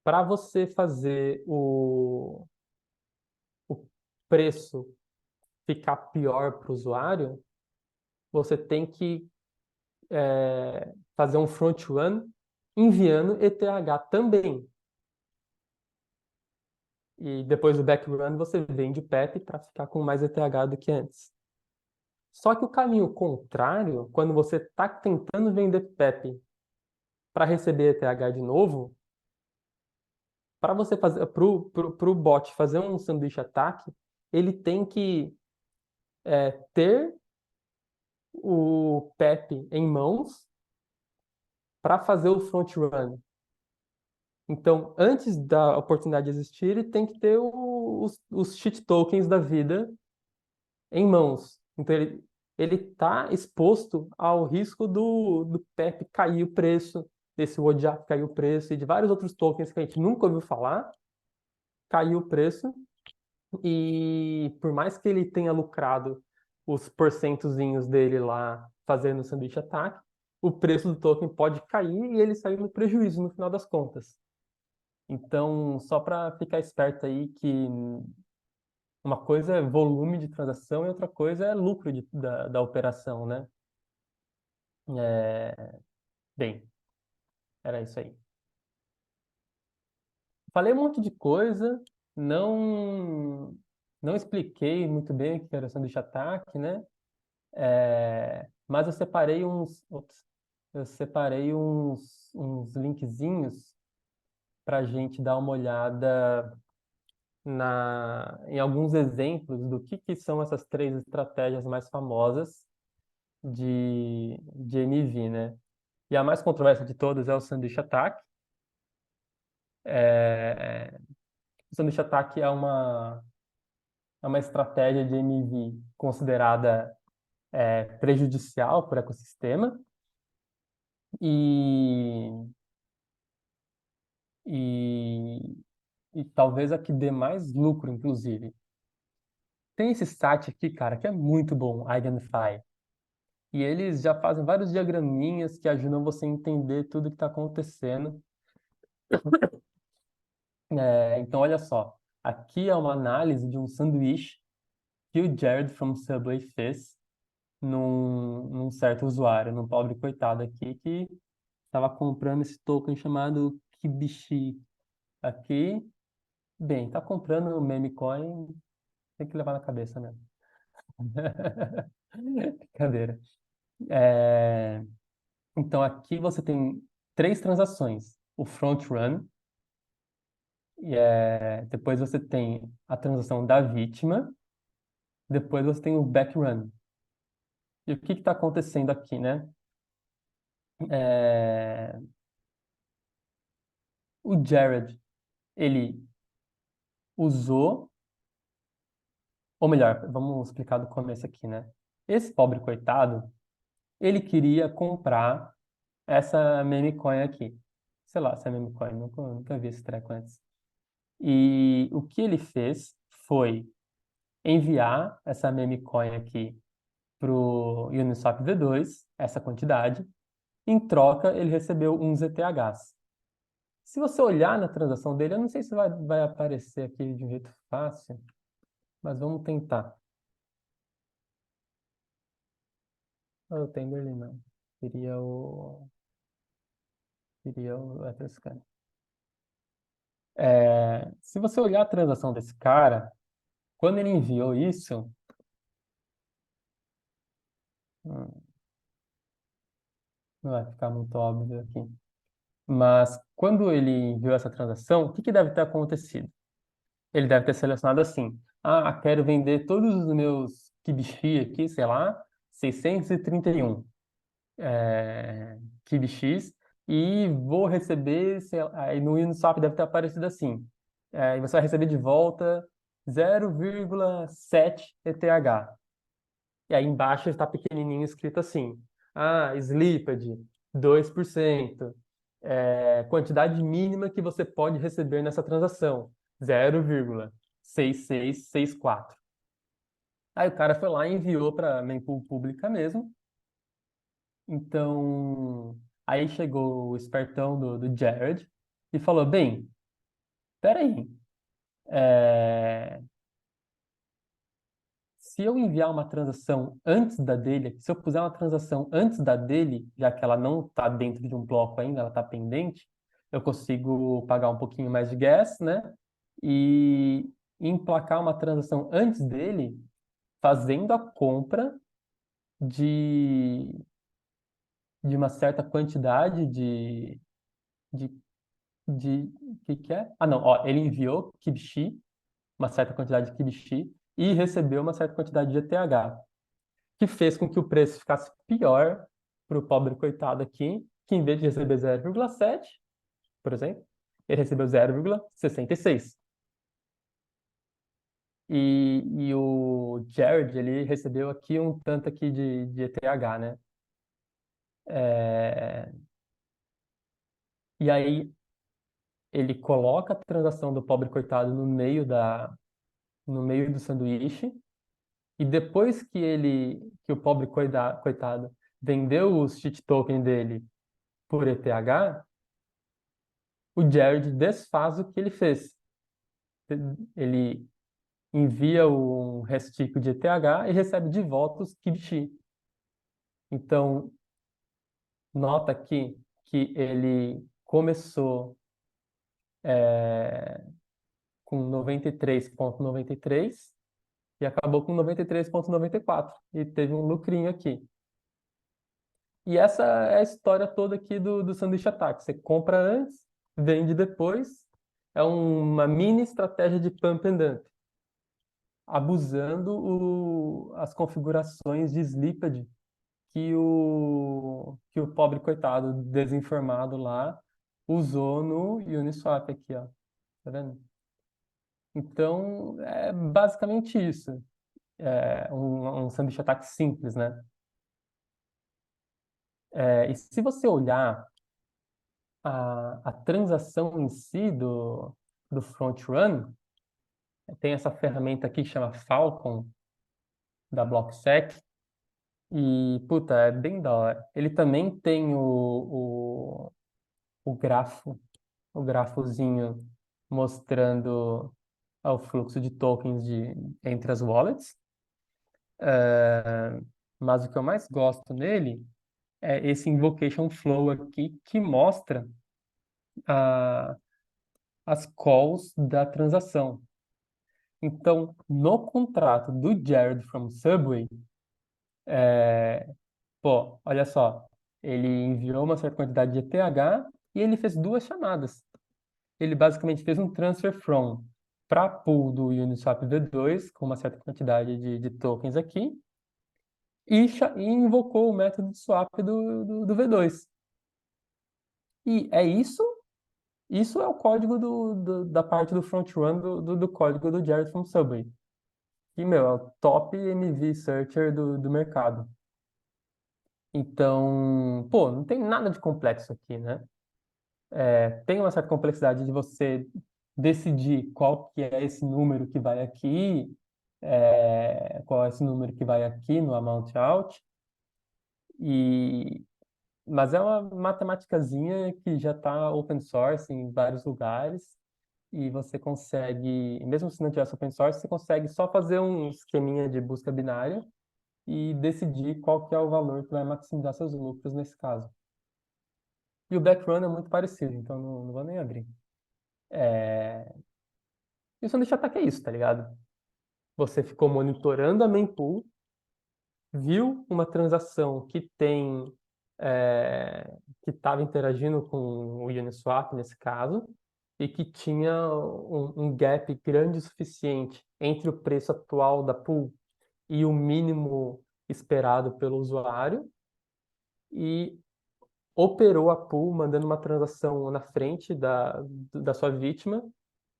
para você fazer o preço ficar pior para o usuário, você tem que fazer um front run enviando ETH também. E depois do back run você vende PEP para ficar com mais ETH do que antes. Só que o caminho contrário, quando você está tentando vender PEP para receber ETH de novo, para você fazer pro bot fazer um sanduíche ataque, ele tem que ter o PEP em mãos para fazer o front run. Então, antes da oportunidade existir, ele tem que ter os cheat tokens da vida em mãos. Então, ele está exposto ao risco do PEP cair o preço, desse WODIAP cair o preço e de vários outros tokens que a gente nunca ouviu falar, caiu o preço. E por mais que ele tenha lucrado os porcentozinhos dele lá fazendo o sanduíche ataque, o preço do token pode cair e ele sair no prejuízo no final das contas. Então, só para ficar esperto aí que uma coisa é volume de transação e outra coisa é lucro da operação, né? É, bem, era isso aí. Falei um monte de coisa, não não expliquei muito bem o que era sanduíche ataque, né? Mas eu separei uns linkzinhos para a gente dar uma olhada em alguns exemplos do que são essas três estratégias mais famosas de MV, né? E a mais controversa de todas é o Sanduíche Attack. O Sanduíche Attack é uma estratégia de MV considerada prejudicial para o ecossistema e, e, e talvez a que dê mais lucro, inclusive. Tem esse site aqui, cara, que é muito bom, Identify. E eles já fazem vários diagraminhas que ajudam você a entender tudo que está acontecendo. Então, olha só. Aqui é uma análise de um sanduíche que o Jared from Subway fez num certo usuário, num pobre coitado aqui que estava comprando esse token chamado Kibishi. Aqui, bem, tá comprando meme coin, tem que levar na cabeça mesmo. Brincadeira. É, Então aqui você tem três transações. O front run, depois você tem a transação da vítima, depois você tem o back run. E o que está acontecendo aqui, né? É, O Jared, ele usou, ou melhor, vamos explicar do começo aqui, né? Esse pobre coitado, ele queria comprar essa meme coin aqui. Sei lá se é meme coin, nunca vi esse treco antes. E o que ele fez foi enviar essa meme coin aqui para o Uniswap V2, essa quantidade. Em troca, ele recebeu uns ETHs. Se você olhar na transação dele, eu não sei se vai aparecer aqui de um jeito fácil, mas vamos tentar. Eu tenho ele não. Seria o Etherscan. Se você olhar a transação desse cara, Quando ele enviou isso, hum, não vai ficar muito óbvio aqui. Mas quando ele enviou essa transação, o que que deve ter acontecido? Ele deve ter selecionado assim: ah, quero vender todos os meus kibishi aqui, sei lá, 631 kibichis, e vou receber, sei lá, aí no Uniswap deve ter aparecido assim: e você vai receber de volta 0,7 ETH. E aí embaixo está pequenininho escrito assim: ah, Slipped, 2%. Quantidade mínima que você pode receber nessa transação, 0,6664. Aí o cara foi lá e enviou para a mempool pública mesmo. Então, aí chegou o espertão do Jared e falou: bem, peraí, é, se eu enviar uma transação antes da dele, se eu puser uma transação antes da dele, já que ela não está dentro de um bloco ainda, ela está pendente, eu consigo pagar um pouquinho mais de gas, né? E emplacar uma transação antes dele, fazendo a compra de, de uma certa quantidade de, de, que é? Ah, não, ó, ele enviou Kibishi, uma certa quantidade de Kibishi, e recebeu uma certa quantidade de ETH, que fez com que o preço ficasse pior para o pobre coitado aqui, que em vez de receber 0,7, por exemplo, ele recebeu 0,66. E o Jared, ele recebeu aqui um tanto aqui de ETH, né? É, e aí ele coloca a transação do pobre coitado no meio do sanduíche, e depois que o pobre coitado vendeu os cheat token dele por ETH, o Jared desfaz o que ele fez. Ele envia um restico de ETH e recebe de volta os Kibishi. Então, nota aqui que ele começou é, com 93,93 e acabou com 93,94 e teve um lucrinho aqui. E essa é a história toda aqui do sanduíche ataque. Você compra antes, vende depois. É uma mini estratégia de pump and dump, abusando as configurações de Slipped que o pobre coitado desinformado lá usou no Uniswap aqui, ó. Tá vendo? Então, é basicamente isso. É um sanduíche ataque simples, né? E se você olhar a transação em si do front run, tem essa ferramenta aqui que chama Falcon, da BlockSec, e, puta, é bem da hora. Ele também tem o grafo, o grafozinho mostrando o fluxo de tokens entre as wallets. Mas o que eu mais gosto nele é esse invocation flow aqui que mostra a, as calls da transação. Então, no contrato do Jared from Subway, pô, olha só, ele enviou uma certa quantidade de ETH e ele fez duas chamadas. Ele basicamente fez um transfer from para a pool do Uniswap V2 com uma certa quantidade de tokens aqui e invocou o método de swap do V2. E é isso. Isso é o código da parte do front-run do código do Jared from Subway. E, meu, é o top MV searcher do mercado. Então, pô, não tem nada de complexo aqui, né? Tem uma certa complexidade de você decidir qual que é esse número que vai aqui, qual é esse número que vai aqui no amount out, e, mas é uma matemáticazinha que já está open source em vários lugares, e você consegue, mesmo se não tivesse open source, você consegue só fazer um esqueminha de busca binária e decidir qual que é o valor que vai maximizar seus lucros nesse caso. E o backrun é muito parecido, então não vou nem abrir. E o sanduíche ataque é isso, tá ligado? você ficou monitorando a mempool, viu uma transação que estava interagindo com o Uniswap nesse caso, e que tinha um gap grande o suficiente entre o preço atual da pool e o mínimo esperado pelo usuário, e operou a pool mandando uma transação na frente da sua vítima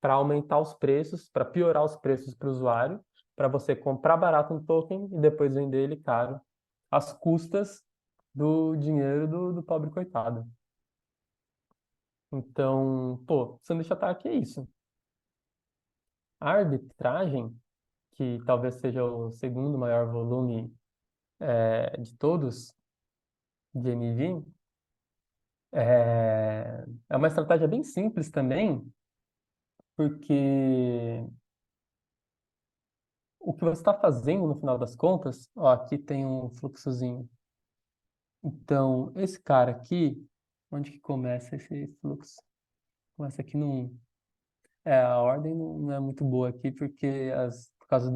para aumentar os preços, para piorar os preços para o usuário, para você comprar barato um token e depois vender ele caro, às custas do dinheiro do pobre coitado. Então, pô, sanduíche ataque é isso. A arbitragem, que talvez seja o segundo maior volume de todos de MV, é uma estratégia bem simples também, porque o que você está fazendo no final das contas, ó, aqui tem um fluxozinho. Então, esse cara aqui, onde que começa esse fluxo? Começa aqui no a ordem não é muito boa aqui, porque por causa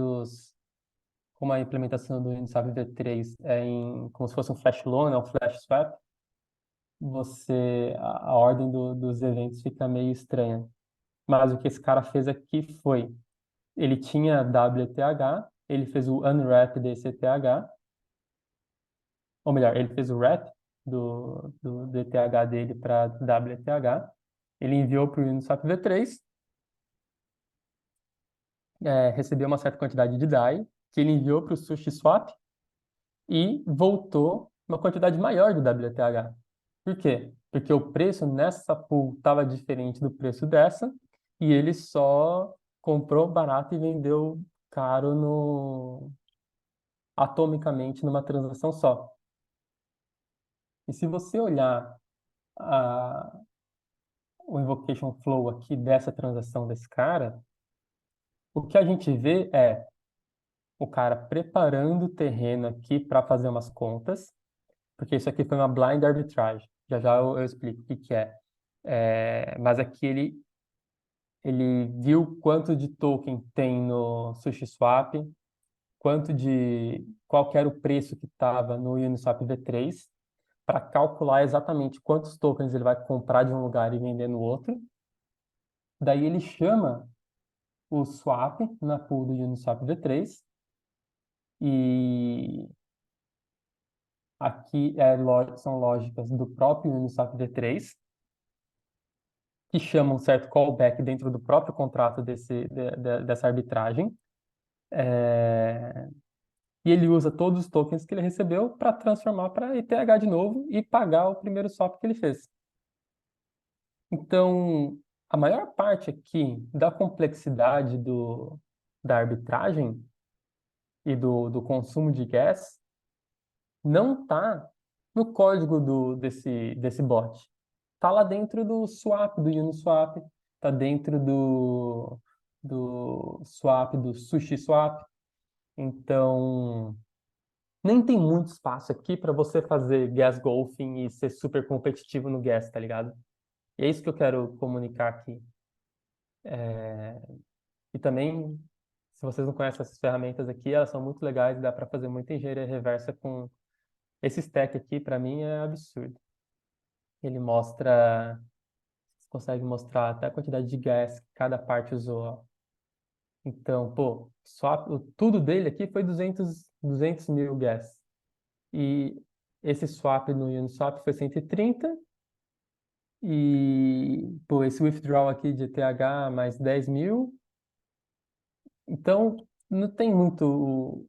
como a implementação do Uniswap V3 é como se fosse um flash loan, é um flash swap, a ordem dos eventos fica meio estranha. Mas o que esse cara fez aqui foi, ele tinha WTH, ele fez o unwrap desse ETH, ou melhor, ele fez o wrap do ETH dele para WTH, ele enviou para o Uniswap V3, recebeu uma certa quantidade de DAI, que ele enviou para o SushiSwap e voltou uma quantidade maior de WTH. Por quê? Porque o preço nessa pool estava diferente do preço dessa, e ele só comprou barato e vendeu caro atomicamente numa transação só. E se você olhar a, o invocation flow aqui dessa transação desse cara, o que a gente vê é o cara preparando o terreno aqui para fazer umas contas, porque isso aqui foi uma blind arbitrage. Já já eu explico o que que é. Mas aqui ele viu quanto de token tem no SushiSwap, qual que era o preço que estava no Uniswap V3, para calcular exatamente quantos tokens ele vai comprar de um lugar e vender no outro. Daí ele chama o swap na pool do Uniswap V3 e aqui são lógicas do próprio Uniswap V3 que chamam um certo callback dentro do próprio contrato dessa arbitragem. E ele usa todos os tokens que ele recebeu para transformar para ETH de novo e pagar o primeiro swap que ele fez. Então, a maior parte aqui da complexidade da arbitragem e do consumo de gas não está no código desse bot. Está lá dentro do swap, do Uniswap, está dentro do swap, do SushiSwap. Então, nem tem muito espaço aqui para você fazer gas golfing e ser super competitivo no gas, tá ligado? E é isso que eu quero comunicar aqui. E também, se vocês não conhecem essas ferramentas aqui, elas são muito legais, dá para fazer muita engenharia reversa com esse stack aqui, para mim é absurdo. Ele mostra, você consegue mostrar até a quantidade de gas que cada parte usou, ó. Então, pô, tudo dele aqui foi 200 mil gas. E esse swap no Uniswap foi 130. E, pô, esse withdrawal aqui de ETH mais 10 mil. Então, não tem muito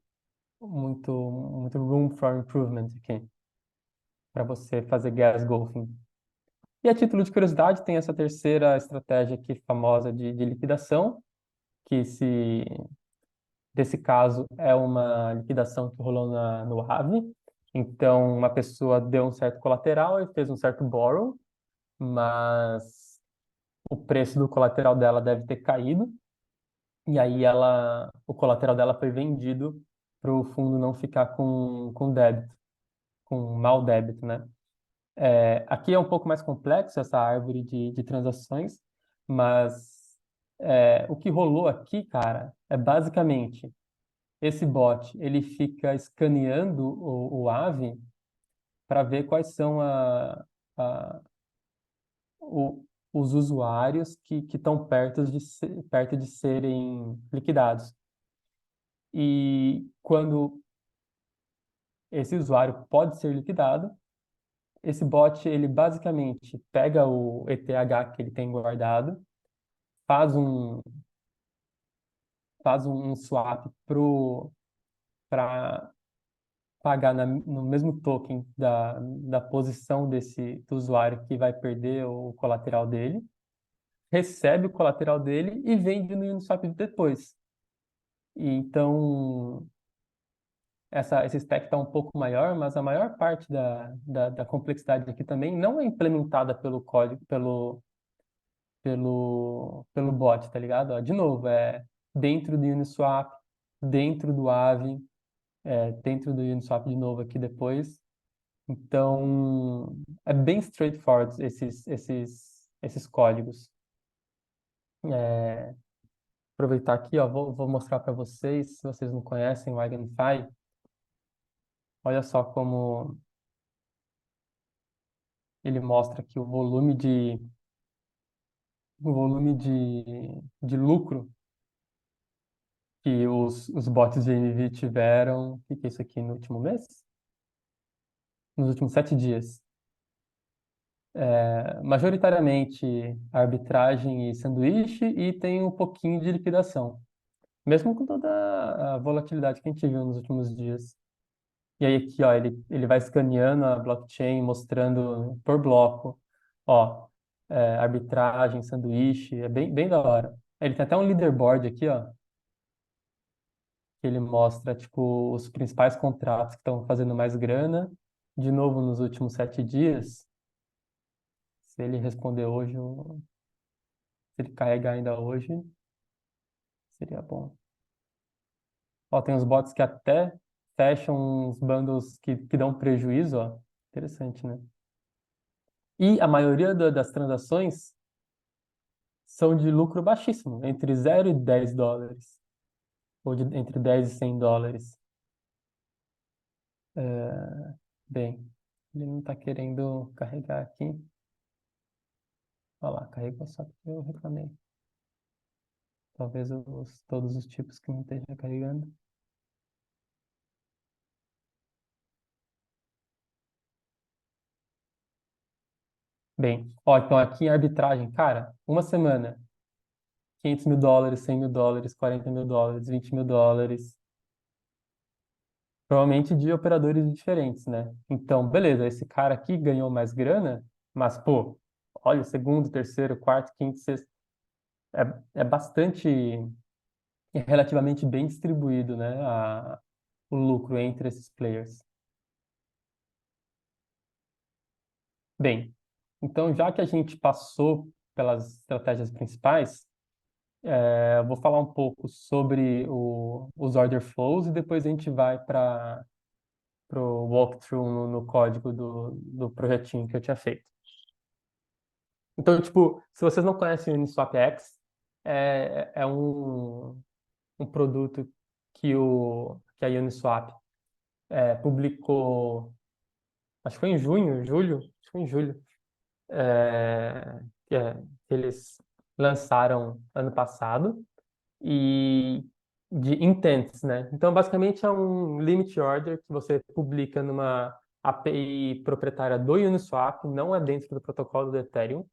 room for improvement aqui para você fazer gas golfing. E a título de curiosidade, tem essa terceira estratégia aqui famosa de liquidação, que desse caso é uma liquidação que rolou no Aave. Então, uma pessoa deu um certo colateral e fez um certo borrow, mas o preço do colateral dela deve ter caído, e aí o colateral dela foi vendido para o fundo não ficar com débito, com mau débito, né? Aqui é um pouco mais complexo essa árvore de transações, mas o que rolou aqui, cara, é basicamente esse bot ele fica escaneando o AVE para ver quais são a, o- os usuários que estão perto de serem liquidados. E quando esse usuário pode ser liquidado, esse bot ele basicamente pega o ETH que ele tem guardado, faz um, faz um swap para pagar no mesmo token da posição do usuário que vai perder o colateral dele, recebe o colateral dele e vende no Uniswap depois. E então, esse stack está um pouco maior, mas a maior parte da complexidade aqui também não é implementada pelo código, pelo bot, tá ligado? Ó, de novo, é dentro do Uniswap, dentro do Aave, dentro do Uniswap de novo aqui depois. Então, é bem straightforward esses códigos. É, aproveitar aqui, ó, vou mostrar para vocês, se vocês não conhecem o Eigenfy, olha só como ele mostra aqui o volume de lucro que os bots de NV tiveram, o que que é isso aqui no último mês? Nos últimos 7 dias. Majoritariamente arbitragem e sanduíche e tem um pouquinho de liquidação, mesmo com toda a volatilidade que a gente viu nos últimos dias. E aí aqui, ó, ele vai escaneando a blockchain, mostrando por bloco, ó, arbitragem, sanduíche, é bem, bem da hora. Ele tem até um leaderboard aqui, ó, que ele mostra, tipo, os principais contratos que estão fazendo mais grana, de novo nos últimos 7 dias. Se ele responder hoje, se ele carregar ainda hoje, seria bom. Ó, tem uns bots que até fecham uns bundles que dão prejuízo, ó. Interessante, né? E a maioria das transações são de lucro baixíssimo, entre 0 e 10 dólares, ou entre 10 e 100 dólares. Bem, ele não está querendo carregar aqui. Olha lá, carregou só porque eu reclamei. Talvez todos os tipos que não estejam carregando. Bem, ó, então aqui em arbitragem, cara, uma semana, 500 mil dólares, 100 mil dólares, 40 mil dólares, 20 mil dólares, provavelmente de operadores diferentes, né? Então, beleza, esse cara aqui ganhou mais grana, mas, pô, olha, segundo, terceiro, quarto, quinto, sexto, é bastante, é relativamente bem distribuído, né, o lucro entre esses players. Bem, então já que a gente passou pelas estratégias principais, eu vou falar um pouco sobre os order flows e depois a gente vai para o walkthrough no código do projetinho que eu tinha feito. Então, tipo, se vocês não conhecem o UniswapX, é um produto que a Uniswap publicou, acho que foi em junho, julho, acho que foi em julho, é, que eles lançaram ano passado, e de intents, né? Então, basicamente, é um limit order que você publica numa API proprietária do Uniswap, não é dentro do protocolo do Ethereum,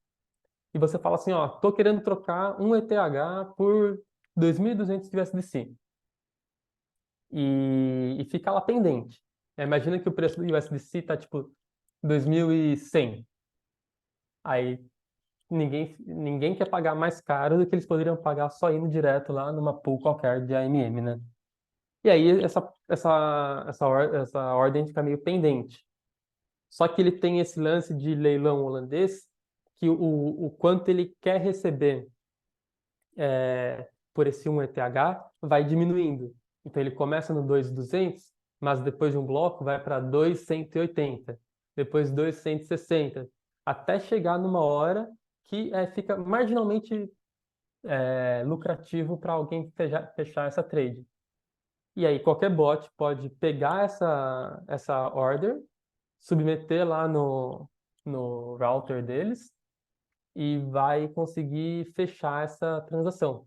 e você fala assim, ó, tô querendo trocar um ETH por 2.200 de USDC. E fica lá pendente. Imagina que o preço do USDC tá tipo 2.100. Aí ninguém quer pagar mais caro do que eles poderiam pagar só indo direto lá numa pool qualquer de AMM, né? E aí essa ordem fica meio pendente. Só que ele tem esse lance de leilão holandês que o quanto ele quer receber por esse 1 ETH vai diminuindo. Então ele começa no 2.200, mas depois de um bloco vai para 2.180, depois 2.160, até chegar numa hora que fica marginalmente lucrativo para alguém fechar essa trade. E aí qualquer bot pode pegar essa order, submeter lá no router deles e vai conseguir fechar essa transação.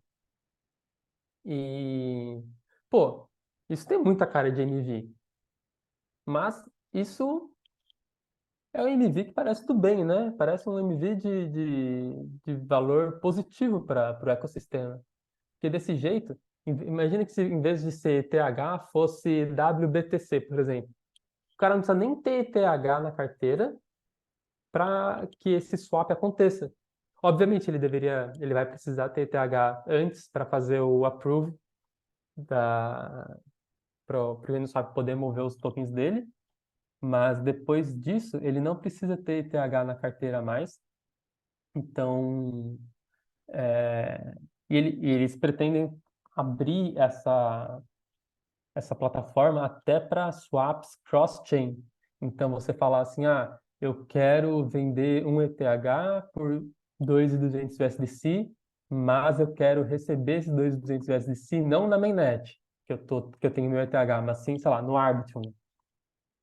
E, pô, isso tem muita cara de MV, mas isso é um MV que parece do bem, né? Parece um MV de valor positivo para o ecossistema. Porque desse jeito, imagina que se em vez de ser TH fosse WBTC, por exemplo. O cara não precisa nem ter ETH na carteira para que esse swap aconteça. Obviamente, ele vai precisar ter ETH antes para fazer o approve para o Uniswap poder mover os tokens dele, mas depois disso, ele não precisa ter ETH na carteira mais. Então, é, e eles pretendem abrir essa plataforma até para swaps cross-chain. Então, você falar assim, eu quero vender um ETH por 2.200 USDC, mas eu quero receber esses 2.200 USDC não na mainnet, que eu tenho meu ETH, mas sim, sei lá, no Arbitrum.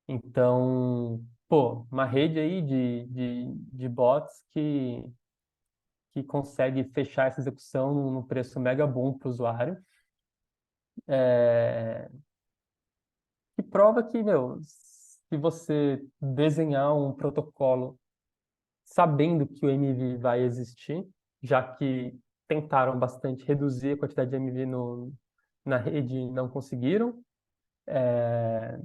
Então, pô, uma rede aí de bots que consegue fechar essa execução num preço mega bom para o usuário. É, que prova que, meu, se você desenhar um protocolo sabendo que o MV vai existir, já que tentaram bastante reduzir a quantidade de MV na rede e não conseguiram, é,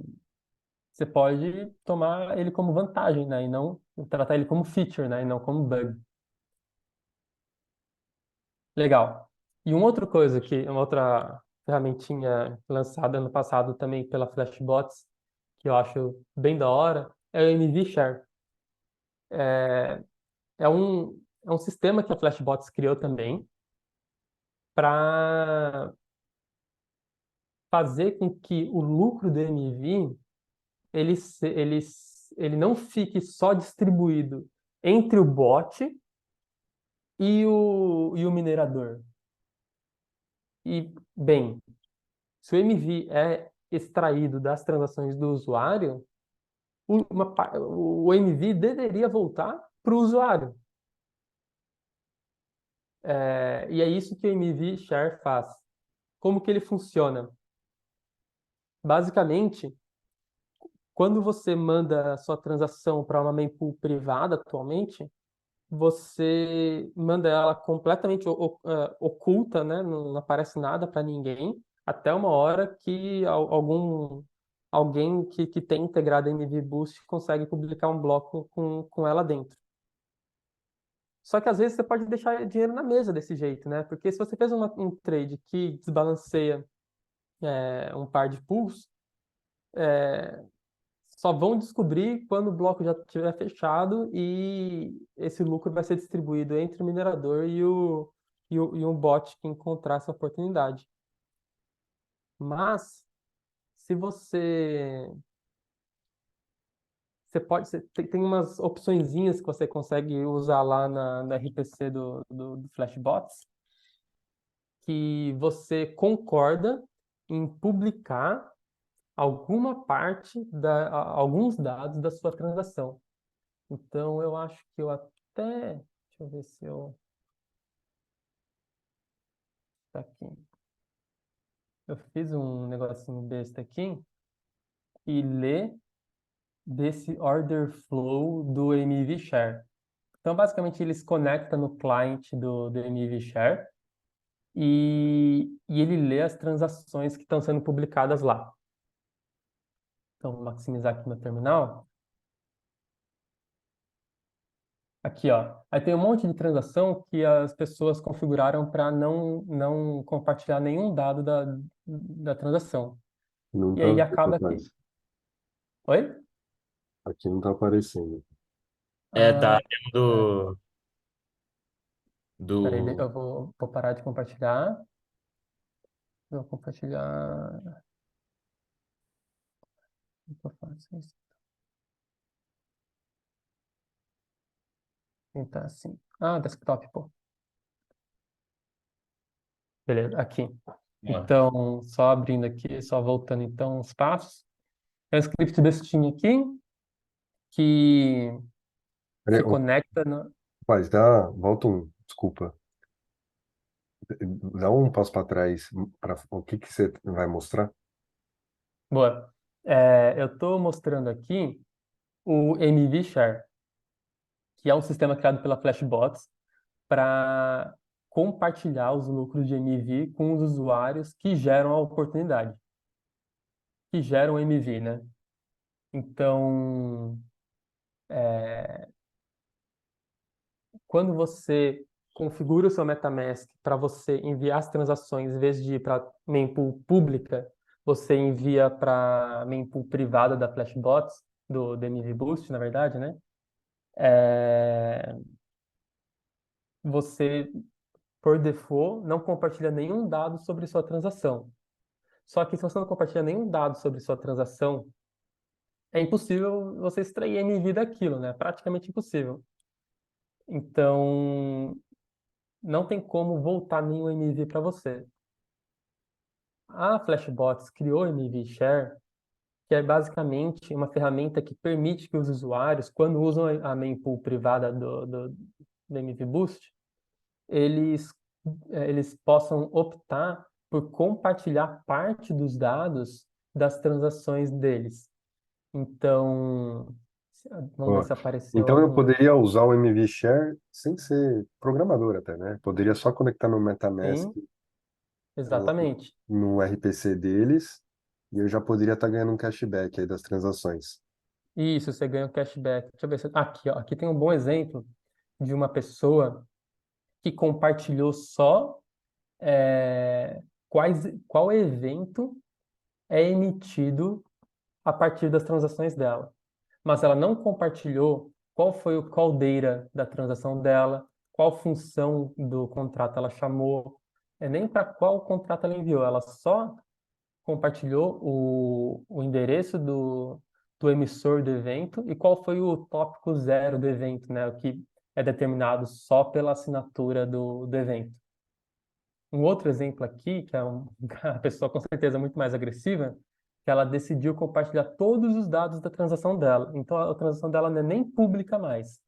você pode tomar ele como vantagem, né? E não tratar ele como feature, né? E não como bug. Legal. E uma outra ferramentinha lançada ano passado também pela Flashbots, que eu acho bem da hora, é o MV Share. É um sistema que a Flashbots criou também para fazer com que o lucro do MV ele não fique só distribuído entre o bot e o minerador. E, bem, se o MV é extraído das transações do usuário, o MV deveria voltar para o usuário. E é isso que o MV Share faz. Como que ele funciona? Basicamente, quando você manda a sua transação para uma mempool privada atualmente, você manda ela completamente oculta, né? Não aparece nada para ninguém, até uma hora que alguém que tem integrado a MV Boost consegue publicar um bloco com ela dentro. Só que às vezes você pode deixar dinheiro na mesa desse jeito, né? Porque se você fez um trade que desbalanceia um par de pools, só vão descobrir quando o bloco já estiver fechado e esse lucro vai ser distribuído entre o minerador e um bot que encontrar essa oportunidade. Mas, se tem umas opçõezinhas que você consegue usar lá na RPC do Flashbots, que você concorda em publicar alguma parte alguns dados da sua transação. Então, eu acho que eu até. Deixa eu ver se eu. Tá aqui. Eu fiz um negocinho besta aqui e lê desse order flow do MV Share. Então, basicamente, ele se conecta no client do MV Share e ele lê as transações que estão sendo publicadas lá. Então, vou maximizar aqui meu terminal. Aqui, ó. Aí tem um monte de transação que as pessoas configuraram para não compartilhar nenhum dado da transação. Não E tá aí vendo, acaba que. rapaz. Oi? Aqui não tá aparecendo. Tá Ah, dentro é. Peraí, do... eu vou parar de compartilhar. Vou compartilhar. Como que eu faço isso? Tentar assim. Desktop, pô. Beleza, aqui. Ah, Então, só abrindo aqui, só voltando então os passos. É um script Destiny aqui que peraí, se conecta no... rapaz, volta desculpa, dá um passo para trás, para o que que você vai mostrar? Boa. Eu estou mostrando aqui o MV Share, que é um sistema criado pela Flashbots para compartilhar os lucros de MV com os usuários que geram a oportunidade, que geram MV, né? Então, quando você configura o seu MetaMask para você enviar as transações, em vez de ir para mempool pública, você envia para mempool privada da Flashbots, do MV Boost, na verdade, né? É, Você, por default, não compartilha nenhum dado sobre sua transação. Só que se você não compartilha nenhum dado sobre sua transação, é impossível você extrair MV daquilo, né? Praticamente impossível. Então, não tem como voltar nenhum MV para você. A Flashbots criou o MV Share, que é basicamente uma ferramenta que permite que os usuários, quando usam a mempool privada do MV Boost, eles, eles possam optar por compartilhar parte dos dados das transações deles. Então, vamos ver Ó, se apareceu então eu algum. poderia usar o MV Share sem ser programador até, né? Poderia só conectar no MetaMask, Sim, lá exatamente. no RPC deles, e eu já poderia estar ganhando um cashback aí das transações. Isso, você ganha um cashback. Deixa eu ver se... Aqui, ó, aqui tem um bom exemplo de uma pessoa que compartilhou só é, qual evento é emitido a partir das transações dela. Mas ela não compartilhou qual foi o caldeira da transação dela, qual função do contrato ela chamou, nem para qual contrato ela enviou. Ela só compartilhou o endereço do emissor do evento e qual foi o tópico zero do evento, né? O que é determinado só pela assinatura do evento. Um outro exemplo aqui, que é a pessoa com certeza muito mais agressiva, que ela decidiu compartilhar todos os dados da transação dela. Então a transação dela não é nem pública mais,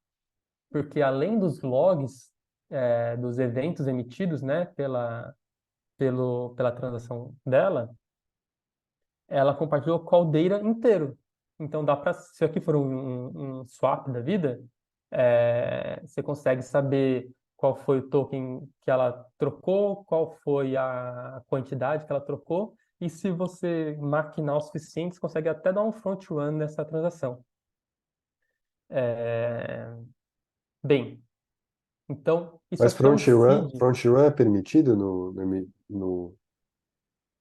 porque além dos logs dos eventos emitidos, né, pela transação dela, ela compartilhou o caldeira inteiro. Então dá para, se aqui for um swap da vida, você consegue saber qual foi o token que ela trocou, qual foi a quantidade que ela trocou, e se você maquinar o suficiente, você consegue até dar um front run nessa transação. É, Bem, então isso Mas aqui é um seed. front run é permitido no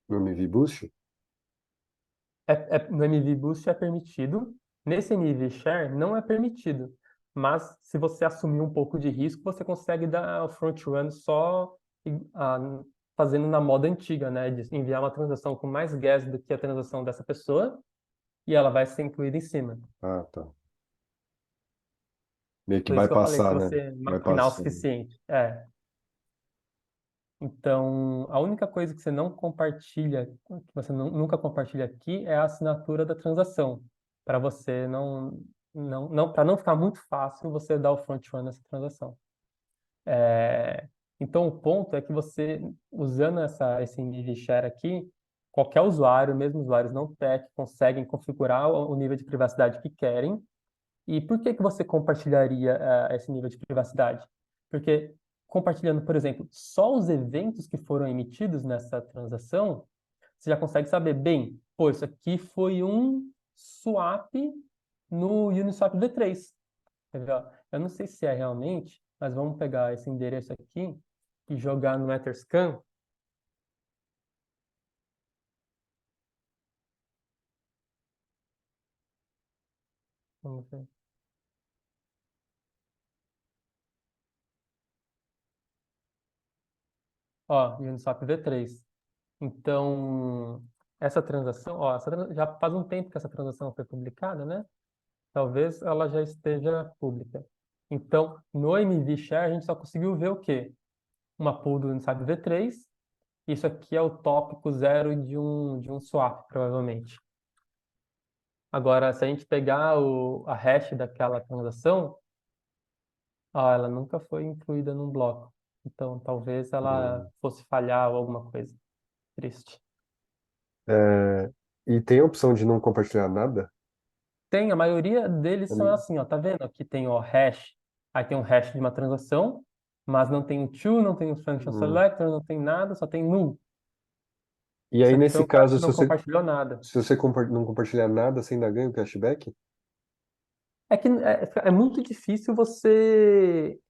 MV Boost? No MV Boost é permitido, nesse MV Share não é permitido. Mas se você assumir um pouco de risco, você consegue dar o front run só ah, fazendo na moda antiga, né? De enviar uma transação com mais gas do que a transação dessa pessoa e ela vai ser incluída em cima. Ah, tá. Meio que Por isso que eu falei, se bypassar, né? você Vai maquinar o passando. suficiente. Então, a única coisa que você não compartilha, que você nunca compartilha aqui, é a assinatura da transação, para você para não ficar muito fácil você dar o front run nessa transação. Então, o ponto é que você, usando esse MV Share aqui, qualquer usuário, mesmo usuários não tech, conseguem configurar o nível de privacidade que querem. E por que que você compartilharia esse nível de privacidade? Porque compartilhando, por exemplo, só os eventos que foram emitidos nessa transação, você já consegue saber, bem, pô, isso aqui foi um swap no Uniswap V3. Entendeu? Eu não sei se é realmente, mas vamos pegar esse endereço aqui e jogar no Etherscan. Vamos ver. Ó, Uniswap V3. Então, essa transação, ó, já faz um tempo que essa transação foi publicada, né? Talvez ela já esteja pública. Então, no MV Share, a gente só conseguiu ver o quê? Uma pool do Uniswap V3 Isso aqui é o tópico zero de um swap, provavelmente. Agora, se a gente pegar a hash daquela transação, ó, ela nunca foi incluída num bloco. Então, talvez ela Hum. fosse falhar ou alguma coisa. Triste. É, e tem a opção de não compartilhar nada? Tem, a maioria deles são Hum, assim, ó, tá vendo? Aqui tem o hash, aí tem um hash de uma transação, mas não tem o to, não tem o function hum. selector, não tem nada, só tem null. E Isso aí, aqui foi nesse um cara caso, que não compartilhou nada. se você não compartilhar nada, você ainda ganha o cashback? É que é muito difícil você,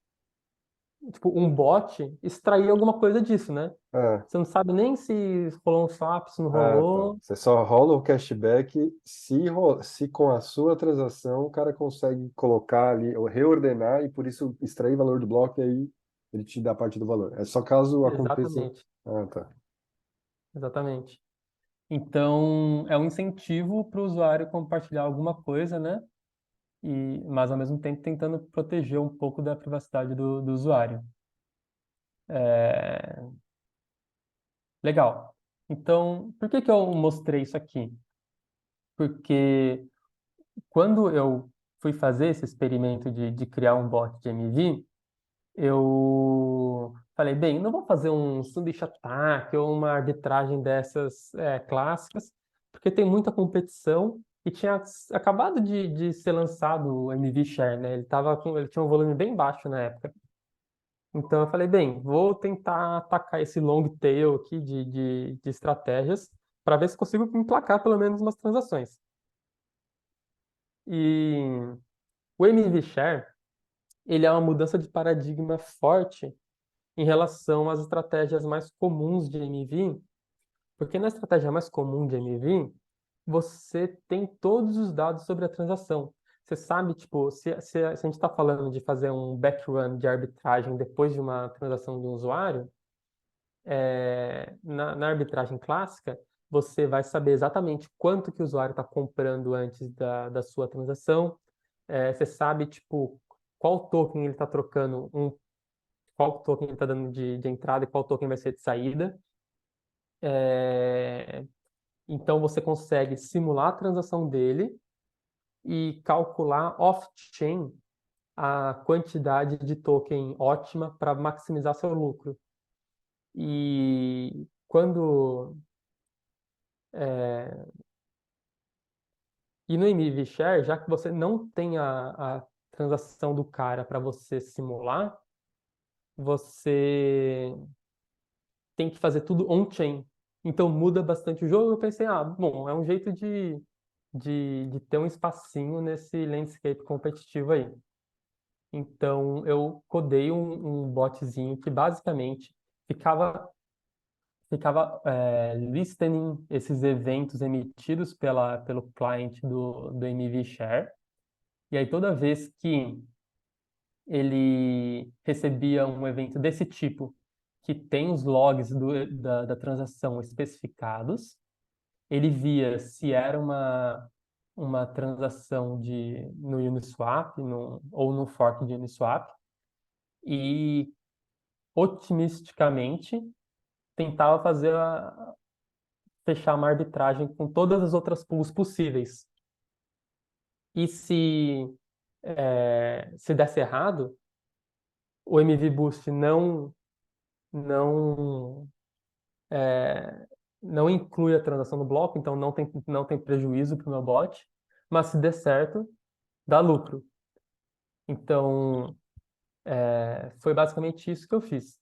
tipo, um bot extrair alguma coisa disso, né? Ah, Você não sabe nem se rolou um swap, se não tá. rolou. Você só rola o cashback se com a sua transação o cara consegue colocar ali, ou reordenar e por isso extrair valor do bloco e aí ele te dá parte do valor. É só caso aconteça. Exatamente, Ah, tá. exatamente. Então, é um incentivo para o usuário compartilhar alguma coisa, né? Mas ao mesmo tempo tentando proteger um pouco da privacidade do usuário. É, legal. Então, por que que eu mostrei isso aqui? Porque quando eu fui fazer esse experimento de criar um bot de MV, eu falei, bem, não vou fazer um sanduíche ataque ou uma arbitragem dessas clássicas, porque tem muita competição e tinha acabado de ser lançado o MV Share, né? Ele tinha um volume bem baixo na época. Então eu falei, bem, vou tentar atacar esse long tail aqui de estratégias para ver se consigo emplacar pelo menos umas transações. E o MV Share, ele é uma mudança de paradigma forte em relação às estratégias mais comuns de MV, porque na estratégia mais comum de MV, você tem todos os dados sobre a transação. Você sabe, tipo, se a gente está falando de fazer um backrun de arbitragem depois de uma transação de um usuário, na arbitragem clássica, você vai saber exatamente quanto que o usuário está comprando antes da sua transação. Você sabe, tipo, qual token ele está trocando, qual token ele está dando de entrada e qual token vai ser de saída. É, então, você consegue simular a transação dele e calcular off-chain a quantidade de token ótima para maximizar seu lucro. E quando é, E no MV Share, já que você não tem a transação do cara para você simular, você tem que fazer tudo on-chain. Então muda bastante o jogo. Eu pensei, bom, é um jeito de ter um espacinho nesse landscape competitivo aí. Então eu codei um botzinho que basicamente ficava listening esses eventos emitidos pelo client do MV Share. E aí, toda vez que ele recebia um evento desse tipo, que tem os logs da transação especificados, ele via se era uma transação no Uniswap ou no fork de Uniswap e otimisticamente tentava fechar uma arbitragem com todas as outras pools possíveis. E se desse errado, o MV Boost não é, não inclui a transação no bloco, então não tem prejuízo para o meu bot, mas se der certo, dá lucro. Então, foi basicamente isso que eu fiz.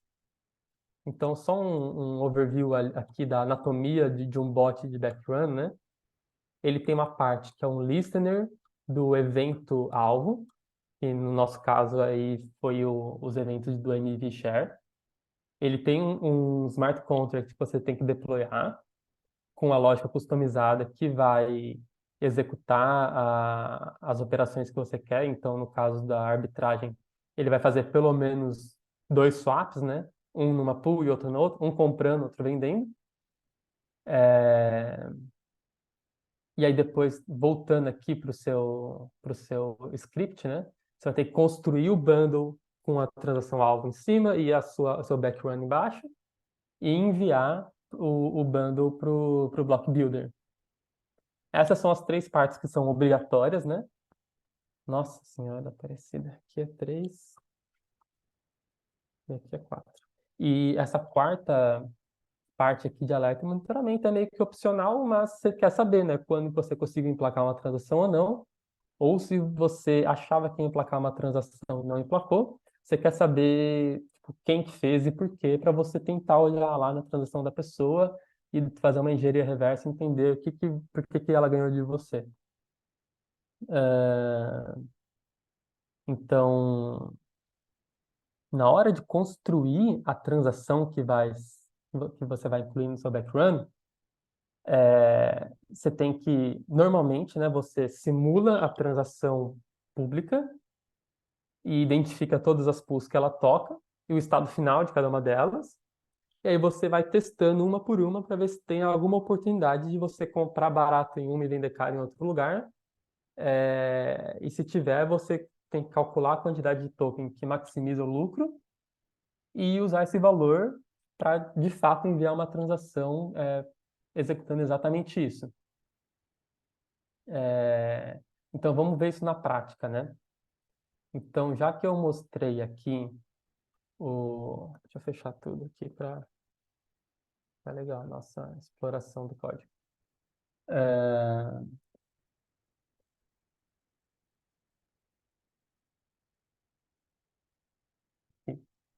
Então, só um overview aqui da anatomia de um bot de backrun, né? Ele tem uma parte que é um listener do evento alvo, que no nosso caso aí foi os eventos do MV Share. Ele tem um smart contract que você tem que deployar com a lógica customizada que vai executar as operações que você quer. Então, no caso da arbitragem, ele vai fazer pelo menos dois swaps, né? Um numa pool e outro na outra, um comprando, outro vendendo. É, E aí depois, voltando aqui para o seu script, né? Você vai ter que construir o bundle com a transação alvo em cima e o seu backrun embaixo. e enviar o bundle para o Block Builder. Essas são as três partes que são obrigatórias, né? Nossa Senhora Aparecida. Aqui é 3 e aqui é 4. E essa quarta parte aqui de alerta e monitoramento é meio que opcional, mas você quer saber, né? Quando você conseguiu emplacar uma transação ou não. Ou se você achava que ia emplacar uma transação e não emplacou, você quer saber tipo, quem que fez e por quê, para você tentar olhar lá na transação da pessoa e fazer uma engenharia reversa e entender por que que ela ganhou de você. Então, na hora de construir a transação que você vai incluir no seu backrun, você tem que, normalmente, né, você simula a transação pública e identifica todas as pools que ela toca e o estado final de cada uma delas. E aí você vai testando uma por uma para ver se tem alguma oportunidade de você comprar barato em uma e vender caro em outro lugar. E se tiver, você tem que calcular a quantidade de token que maximiza o lucro e usar esse valor para, de fato, enviar uma transação executando exatamente isso. Então, vamos ver isso na prática, né? Então, já que eu mostrei aqui Deixa eu fechar tudo aqui para ficar legal a nossa exploração do código. É,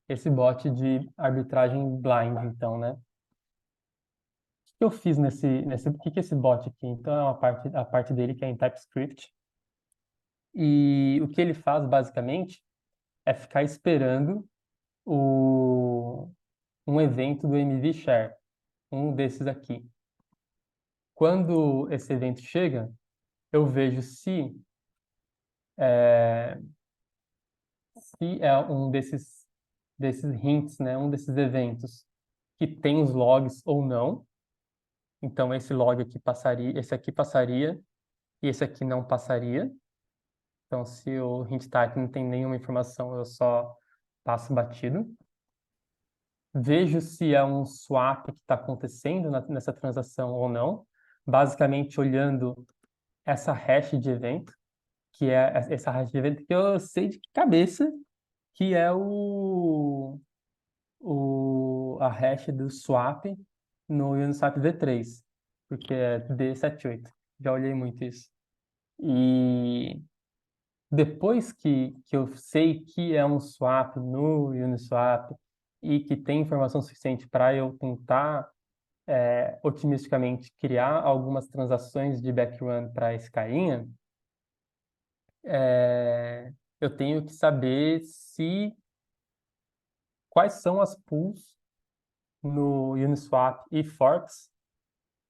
Esse bot de arbitragem blind, então, né? O que eu fiz o que que é esse bot aqui? Então, é a parte dele que é em TypeScript. E o que ele faz, basicamente, é ficar esperando um evento do MV Share, um desses aqui. Quando esse evento chega, eu vejo se é um desses hints, né, um desses eventos que tem os logs ou não. Então esse log aqui passaria, esse aqui passaria e esse aqui não passaria. Então se o hint type não tem nenhuma informação, eu só passo batido. Vejo se é um swap que está acontecendo nessa transação ou não, basicamente olhando essa hash de evento, que é essa hash de evento que eu sei de cabeça que é a hash do swap no Uniswap V3, porque é D78. Já olhei muito isso. E depois que eu sei que é um swap no Uniswap e que tem informação suficiente para eu tentar otimisticamente criar algumas transações de backrun para esse carinha, eu tenho que saber se quais são as pools no Uniswap e Forks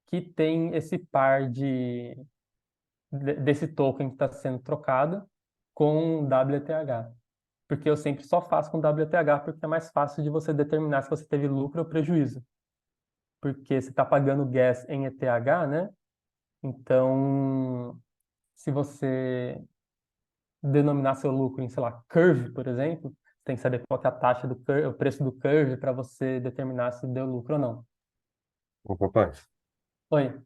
que tem esse par desse token que está sendo trocado com WTH. Porque eu sempre só faço com WTH porque é mais fácil de você determinar se você teve lucro ou prejuízo. Porque você está pagando gas em ETH, né? Então, se você denominar seu lucro em, sei lá, Curve, por exemplo, você tem que saber qual que é a taxa do Curve, o preço do Curve para você determinar se deu lucro ou não. Ô, papai, Oi.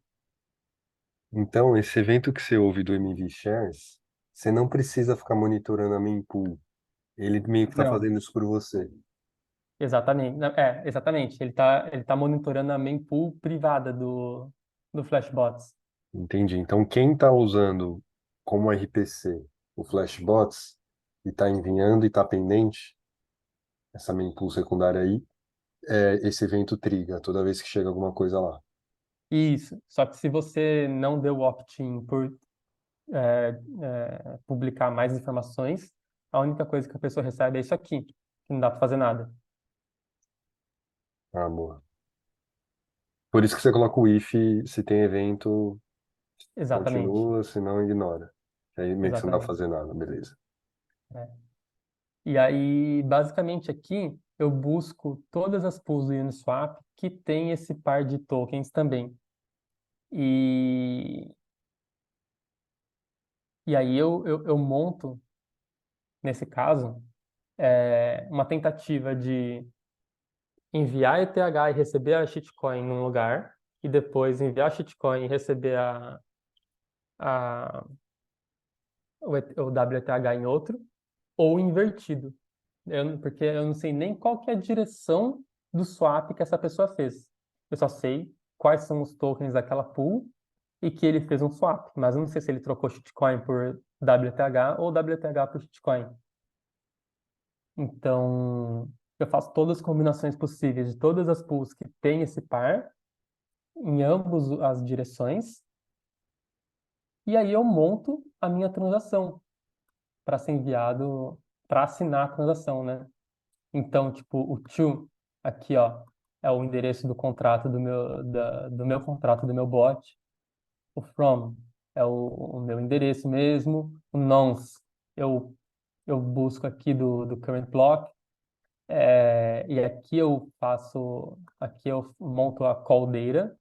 então esse evento que você ouve do MV Shares, você não precisa ficar monitorando a mempool. Ele meio que está Não. fazendo isso por você. Exatamente. Exatamente. Ele tá monitorando a mempool privada do Flashbots. Entendi. Então, quem está usando como RPC o Flashbots e está enviando e está pendente, essa mempool secundária aí, esse evento triga toda vez que chega alguma coisa lá. Isso. Só que se você não deu opt-in por publicar mais informações, a única coisa que a pessoa recebe é isso aqui, que não dá para fazer nada. Ah, boa. Por isso que você coloca o if se tem evento, Exatamente. continua, se não, ignora. Aí meio que você não dá pra Exatamente. fazer nada, beleza. É. E aí, basicamente aqui, eu busco todas as pools do Uniswap que tem esse par de tokens também. E, e aí eu monto, nesse caso, uma tentativa de enviar ETH e receber a shitcoin num lugar, e depois enviar a shitcoin e receber a, o WTH em outro, ou invertido. Porque eu não sei nem qual que é a direção do swap que essa pessoa fez. Eu só sei quais são os tokens daquela pool e que ele fez um swap, mas eu não sei se ele trocou shitcoin por WTH ou WTH por shitcoin. Então, eu faço todas as combinações possíveis de todas as pools que tem esse par em ambas as direções, e aí eu monto a minha transação para ser enviado, para assinar a transação, né? Então, tipo, o to aqui, ó, é o endereço do contrato do meu contrato do meu bot. O from é o meu endereço mesmo. O nonce eu eu busco aqui do current block. E aqui eu monto a call data,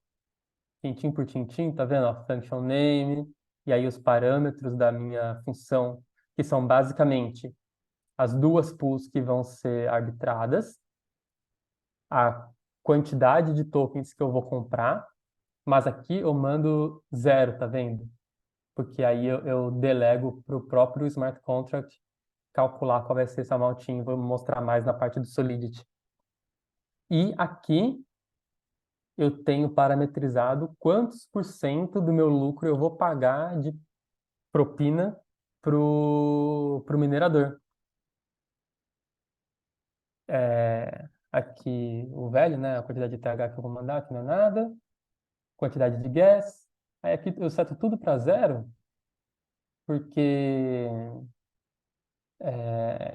tintim por tintim, tá vendo? Ó, function name, e aí os parâmetros da minha função, que são basicamente as duas pools que vão ser arbitradas, a quantidade de tokens que eu vou comprar, mas aqui eu mando zero, tá vendo? Porque aí eu delego para o próprio smart contract calcular qual vai ser esse amountinho, vou mostrar mais na parte do Solidity. E aqui eu tenho parametrizado quantos por cento do meu lucro eu vou pagar de propina pro minerador. Aqui o velho, né? A quantidade de TH que eu vou mandar, que não é nada. Quantidade de gas. Aí aqui eu seto tudo para zero, porque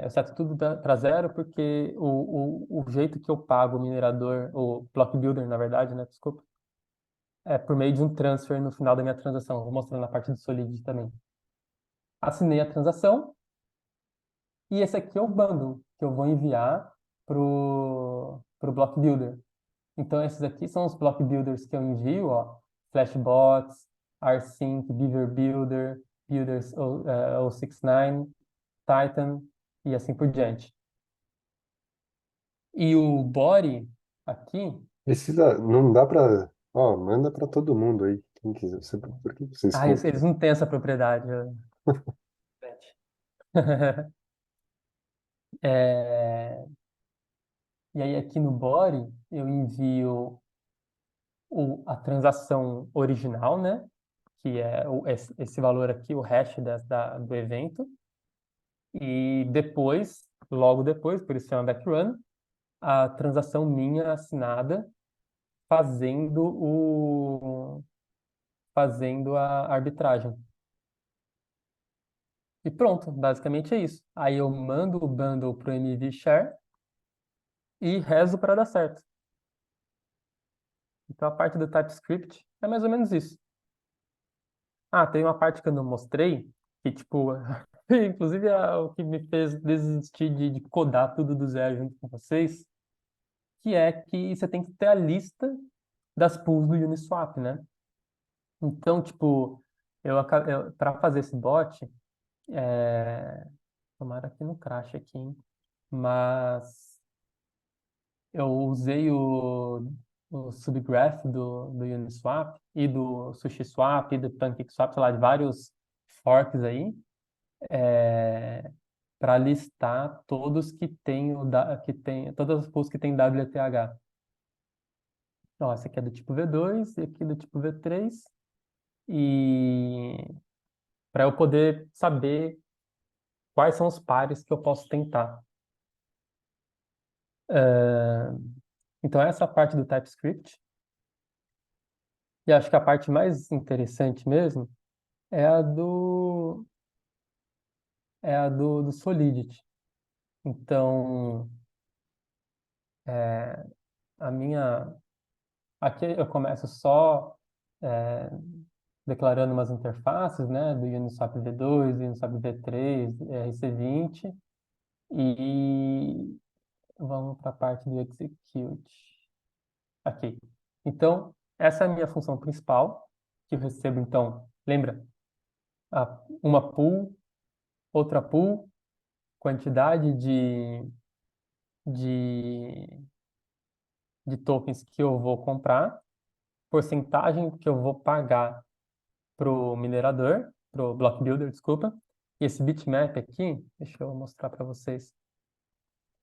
eu seto tudo para zero, porque o jeito que eu pago o minerador, o block builder, na verdade, né? Desculpa, é por meio de um transfer no final da minha transação. Vou mostrar na parte do Solidity também. Assinei a transação e esse aqui é o bundle que eu vou enviar pro block builder. Então, esses aqui são os block builders que eu envio, ó. Flashbots, rsync, Beaver Builder, Builders 069, Titan e assim por diante. E o body aqui, Precisa, não dá pra. Ó, manda pra todo mundo aí. Quem quiser. Por que vocês eles não têm essa propriedade. É, e aí aqui no body eu envio a transação original, né? Que é esse valor aqui, o hash do evento. E depois, logo depois, por isso chama backrun, a transação minha assinada fazendo fazendo a arbitragem. E pronto, basicamente é isso. Aí eu mando o bundle pro MV Share e rezo para dar certo. Então a parte do TypeScript é mais ou menos isso. Ah, tem uma parte que eu não mostrei, que tipo, inclusive é o que me fez desistir de codar tudo do zero junto com vocês, que é que você tem que ter a lista das pools do Uniswap, né? Então, tipo, para fazer esse bot, tomara que não crash aqui, hein? Mas eu usei o subgraph do Uniswap e do SushiSwap e do PancakeSwap, sei lá, de vários forks aí, para listar todos que tem todas as pools que tem WTH. Ó, esse aqui é do tipo V2 e aqui do tipo V3. E para eu poder saber quais são os pares que eu posso tentar. É, Então, essa parte do TypeScript. E acho que a parte mais interessante mesmo é do Solidity. Então, a minha. Aqui eu começo só é, declarando umas interfaces, né, do Uniswap V2, Uniswap V3, RC20, e vamos para a parte do Execute. Aqui. Então, essa é a minha função principal, que eu recebo, então, lembra? Uma pool, outra pool, quantidade de de tokens que eu vou comprar, porcentagem que eu vou pagar para o minerador, para o block builder, desculpa. E esse bitmap aqui, deixa eu mostrar para vocês.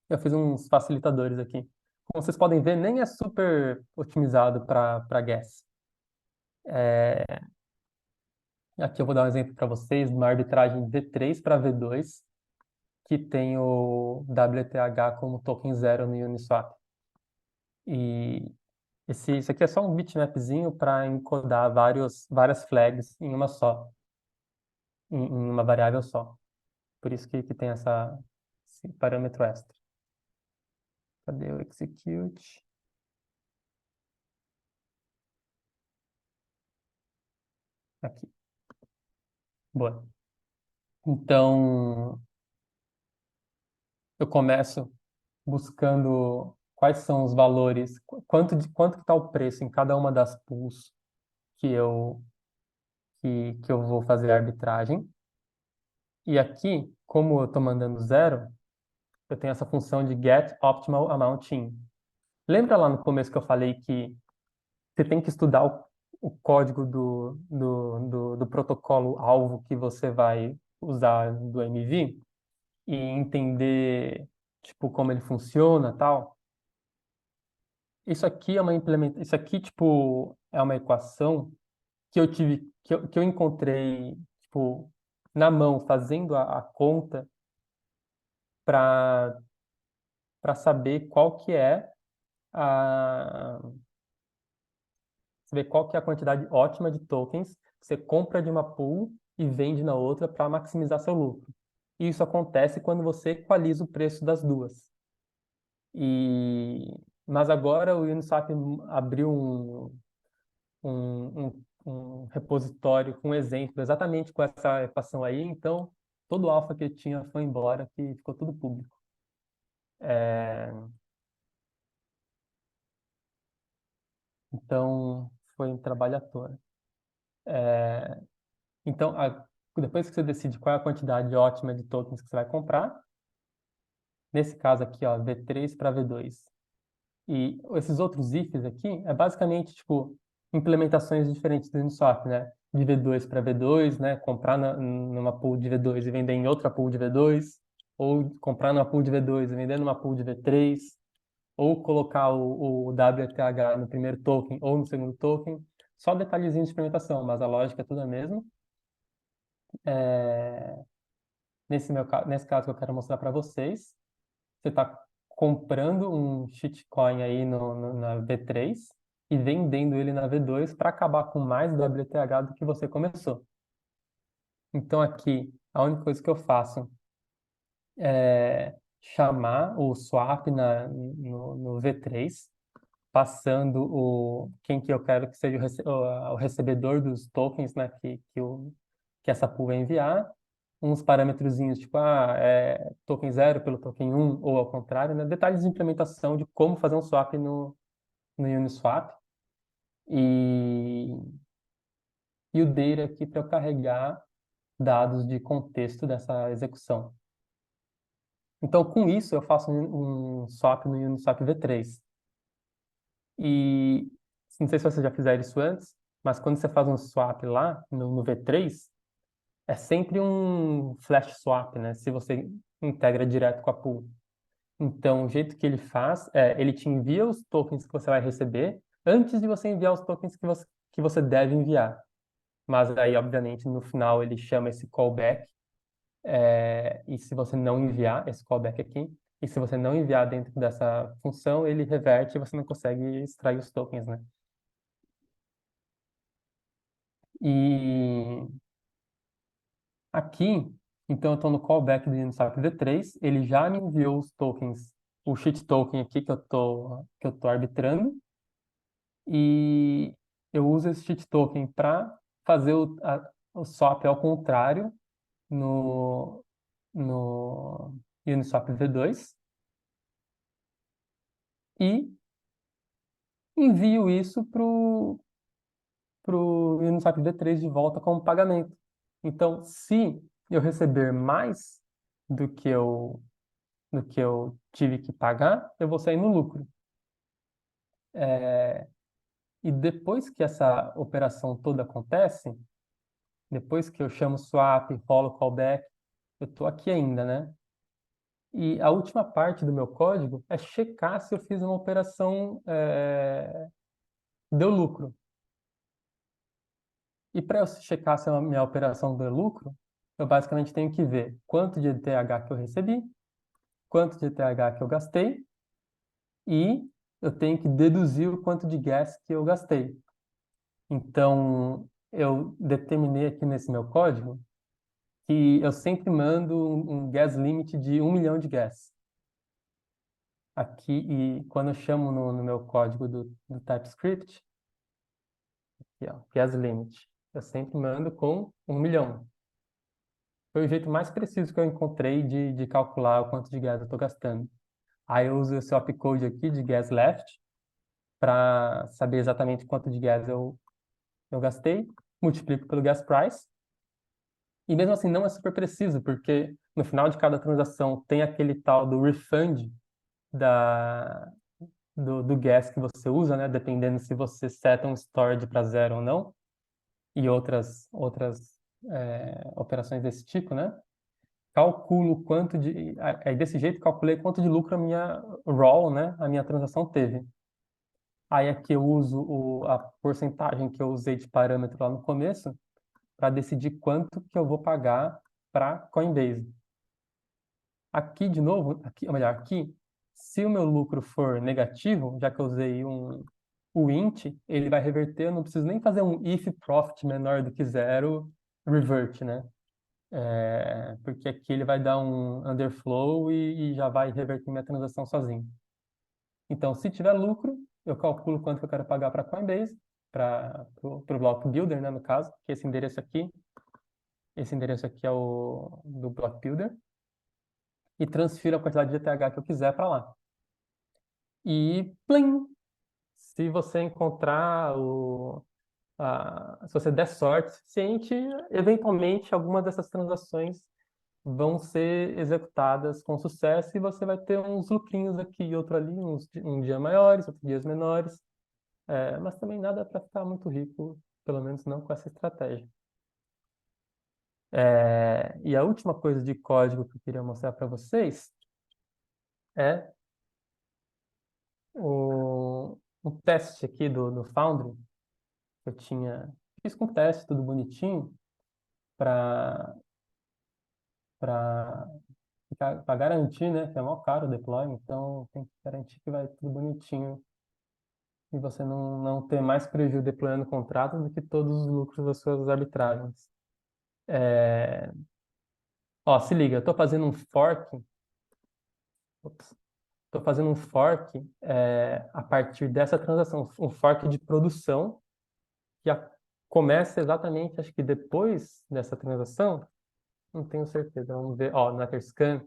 Eu fiz uns facilitadores aqui. Como vocês podem ver, nem é super otimizado para gas. Aqui eu vou dar um exemplo para vocês de uma arbitragem V3 para V2, que tem o WTH como token zero no Uniswap. E isso aqui é só um bitmapzinho para encodar várias flags em uma só, em uma variável só. Por isso que tem esse parâmetro extra. Cadê o execute? Aqui. Boa. Então, eu começo buscando quais são os valores, quanto que está o preço em cada uma das pools que eu vou fazer a arbitragem. E aqui, como eu estou mandando zero, eu tenho essa função de get optimal amount in. Lembra lá no começo que eu falei que você tem que estudar o código do protocolo alvo que você vai usar do MV e entender tipo como ele funciona, tal? Isso aqui tipo é uma equação que eu encontrei tipo na mão fazendo a conta para saber a qual que é a quantidade ótima de tokens que você compra de uma pool e vende na outra para maximizar seu lucro. E isso acontece quando você equaliza o preço das duas. Mas agora o Uniswap abriu um repositório com exemplo exatamente com essa equação aí, então todo o alfa que eu tinha foi embora, que ficou tudo público. Então foi um trabalho à toa. Então, depois que você decide qual é a quantidade ótima de tokens que você vai comprar, nesse caso aqui, ó, V3 para V2. E esses outros ifs aqui é basicamente tipo implementações diferentes do Uniswap, né? De V2 para V2, né? Comprar numa pool de V2 e vender em outra pool de V2, ou comprar numa pool de V2 e vender numa pool de V3, ou colocar o WTH no primeiro token ou no segundo token. Só detalhezinhos de implementação, mas a lógica é tudo a mesma. É, nesse caso que eu quero mostrar para vocês, você está comprando um shitcoin aí na V3 e vendendo ele na V2 para acabar com mais WTH do que você começou. Então aqui, a única coisa que eu faço é chamar o swap no V3, passando quem que eu quero que seja o recebedor dos tokens, né, que essa pool vai enviar, uns parâmetrozinhos, tipo, token zero pelo token um ou ao contrário, né? Detalhes de implementação de como fazer um swap no Uniswap. E, e o data aqui para eu carregar dados de contexto dessa execução. Então, com isso, eu faço um swap no Uniswap V3. E não sei se você já fizeram isso antes, mas quando você faz um swap lá no V3, é sempre um flash swap, né? Se você integra direto com a pool. Então, o jeito que ele faz é, ele te envia os tokens que você vai receber antes de você enviar os tokens que você deve enviar. Mas aí, obviamente, no final ele chama esse callback, e se você não enviar esse callback aqui, e se você não enviar dentro dessa função, ele reverte e você não consegue extrair os tokens, né? E aqui, então eu estou no callback do Uniswap V3, ele já me enviou os tokens, o cheat token aqui que eu tô arbitrando, e eu uso esse cheat token para fazer o swap ao contrário no Uniswap V2 e envio isso pro Uniswap V3 de volta como pagamento. Então, se eu receber mais do que eu tive que pagar, eu vou sair no lucro. E depois que essa operação toda acontece, depois que eu chamo swap, rolo callback, eu estou aqui ainda, né? E a última parte do meu código é checar se eu fiz uma operação deu lucro. E para eu checar se a minha operação deu lucro, eu basicamente tenho que ver quanto de ETH que eu recebi, quanto de ETH que eu gastei e eu tenho que deduzir o quanto de gas que eu gastei. Então, eu determinei aqui nesse meu código que eu sempre mando um gas limit de 1 milhão de gas. Aqui, e quando eu chamo no meu código do TypeScript, aqui, ó, gas limit, eu sempre mando com 1 milhão. Foi o jeito mais preciso que eu encontrei de calcular o quanto de gas eu estou gastando. Aí eu uso esse opcode aqui de gas left para saber exatamente quanto de gas eu gastei, multiplico pelo gas price. E mesmo assim não é super preciso, porque no final de cada transação tem aquele tal do refund da, do gas que você usa, né? Dependendo se você seta um storage para zero ou não, e outras operações desse tipo, né? Calculo quanto de. Aí desse jeito calculei quanto de lucro a minha roll, né? A minha transação teve. Aí aqui eu uso a porcentagem que eu usei de parâmetro lá no começo para decidir quanto que eu vou pagar para Coinbase. Aqui, de novo, aqui, ou melhor, aqui, se o meu lucro for negativo, já que eu usei o int, ele vai reverter, eu não preciso nem fazer um if profit menor do que zero, revert, né? Porque aqui ele vai dar um underflow e já vai reverter minha transação sozinho. Então, se tiver lucro, eu calculo quanto que eu quero pagar para Coinbase, para o Block Builder, né, no caso, que é esse endereço aqui. Esse endereço aqui é o do Block Builder. E transfiro a quantidade de ETH que eu quiser para lá. E, plim! Se você encontrar se você der sorte suficiente, eventualmente algumas dessas transações vão ser executadas com sucesso e você vai ter uns lucrinhos aqui e outro ali, um dia maiores, outros dias menores. Mas também nada para ficar muito rico, pelo menos não com essa estratégia. E a última coisa de código que eu queria mostrar para vocês é um teste aqui do Foundry. Eu fiz com teste, tudo bonitinho, para garantir, né, que é mó caro o deploy, então tem que garantir que vai tudo bonitinho e você não ter mais prejuízo deployando contratos do que todos os lucros das suas arbitragens. Ó, se liga, eu estou fazendo um fork, estou fazendo um fork a partir dessa transação, um fork de produção que começa exatamente, acho que depois dessa transação, não tenho certeza, vamos ver, ó, no Etherscan,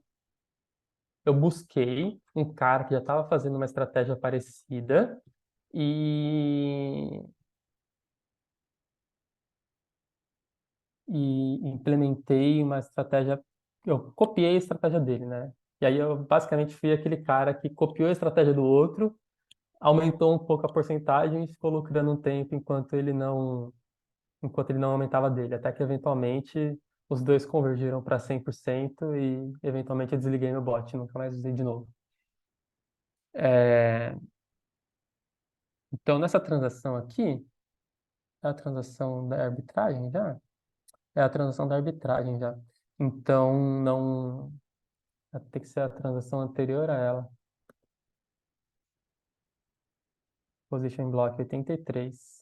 eu busquei um cara que já estava fazendo uma estratégia parecida e, e implementei uma estratégia, eu copiei a estratégia dele, né? E aí eu basicamente fui aquele cara que copiou a estratégia do outro, aumentou um pouco a porcentagem e ficou lucrando um tempo enquanto ele não aumentava dele, até que eventualmente os dois convergiram para 100% e eventualmente eu desliguei meu bot, nunca mais usei de novo. É, Então, nessa transação aqui, é a transação da arbitragem já? É a transação da arbitragem já. Então, não. Vai ter que ser a transação anterior a ela. Position block 83.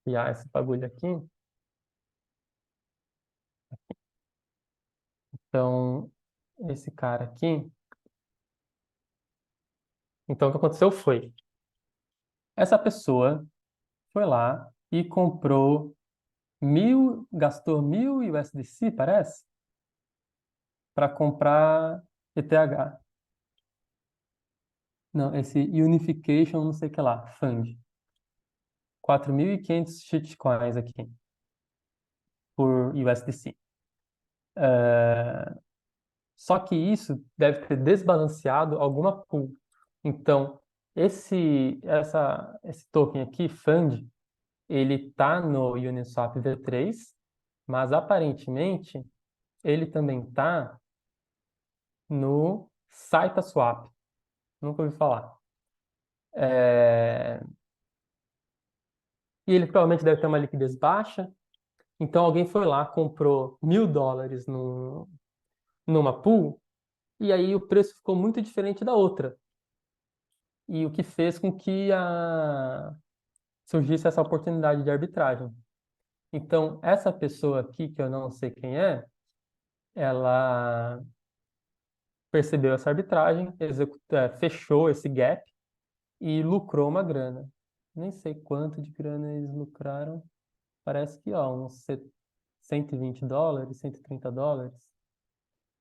E esse bagulho aqui. Então, esse cara aqui. Então, o que aconteceu foi: essa pessoa foi lá e comprou gastou 1.000 USDC, parece, para comprar ETH. Não, esse Unification, não sei o que lá, Fund. 4.500 shitcoins aqui por USDC. Só que isso deve ter desbalanceado alguma pool. Então, esse token aqui, FUND, ele tá no Uniswap V3, mas aparentemente ele também tá no SaitaSwap. Nunca ouvi falar. E ele provavelmente deve ter uma liquidez baixa. Então alguém foi lá, comprou $1.000 numa pool, e aí o preço ficou muito diferente da outra. E o que fez com que surgisse essa oportunidade de arbitragem. Então, essa pessoa aqui, que eu não sei quem é, ela percebeu essa arbitragem, fechou esse gap e lucrou uma grana. Nem sei quanto de grana eles lucraram. Parece que, ó, uns $120, $130.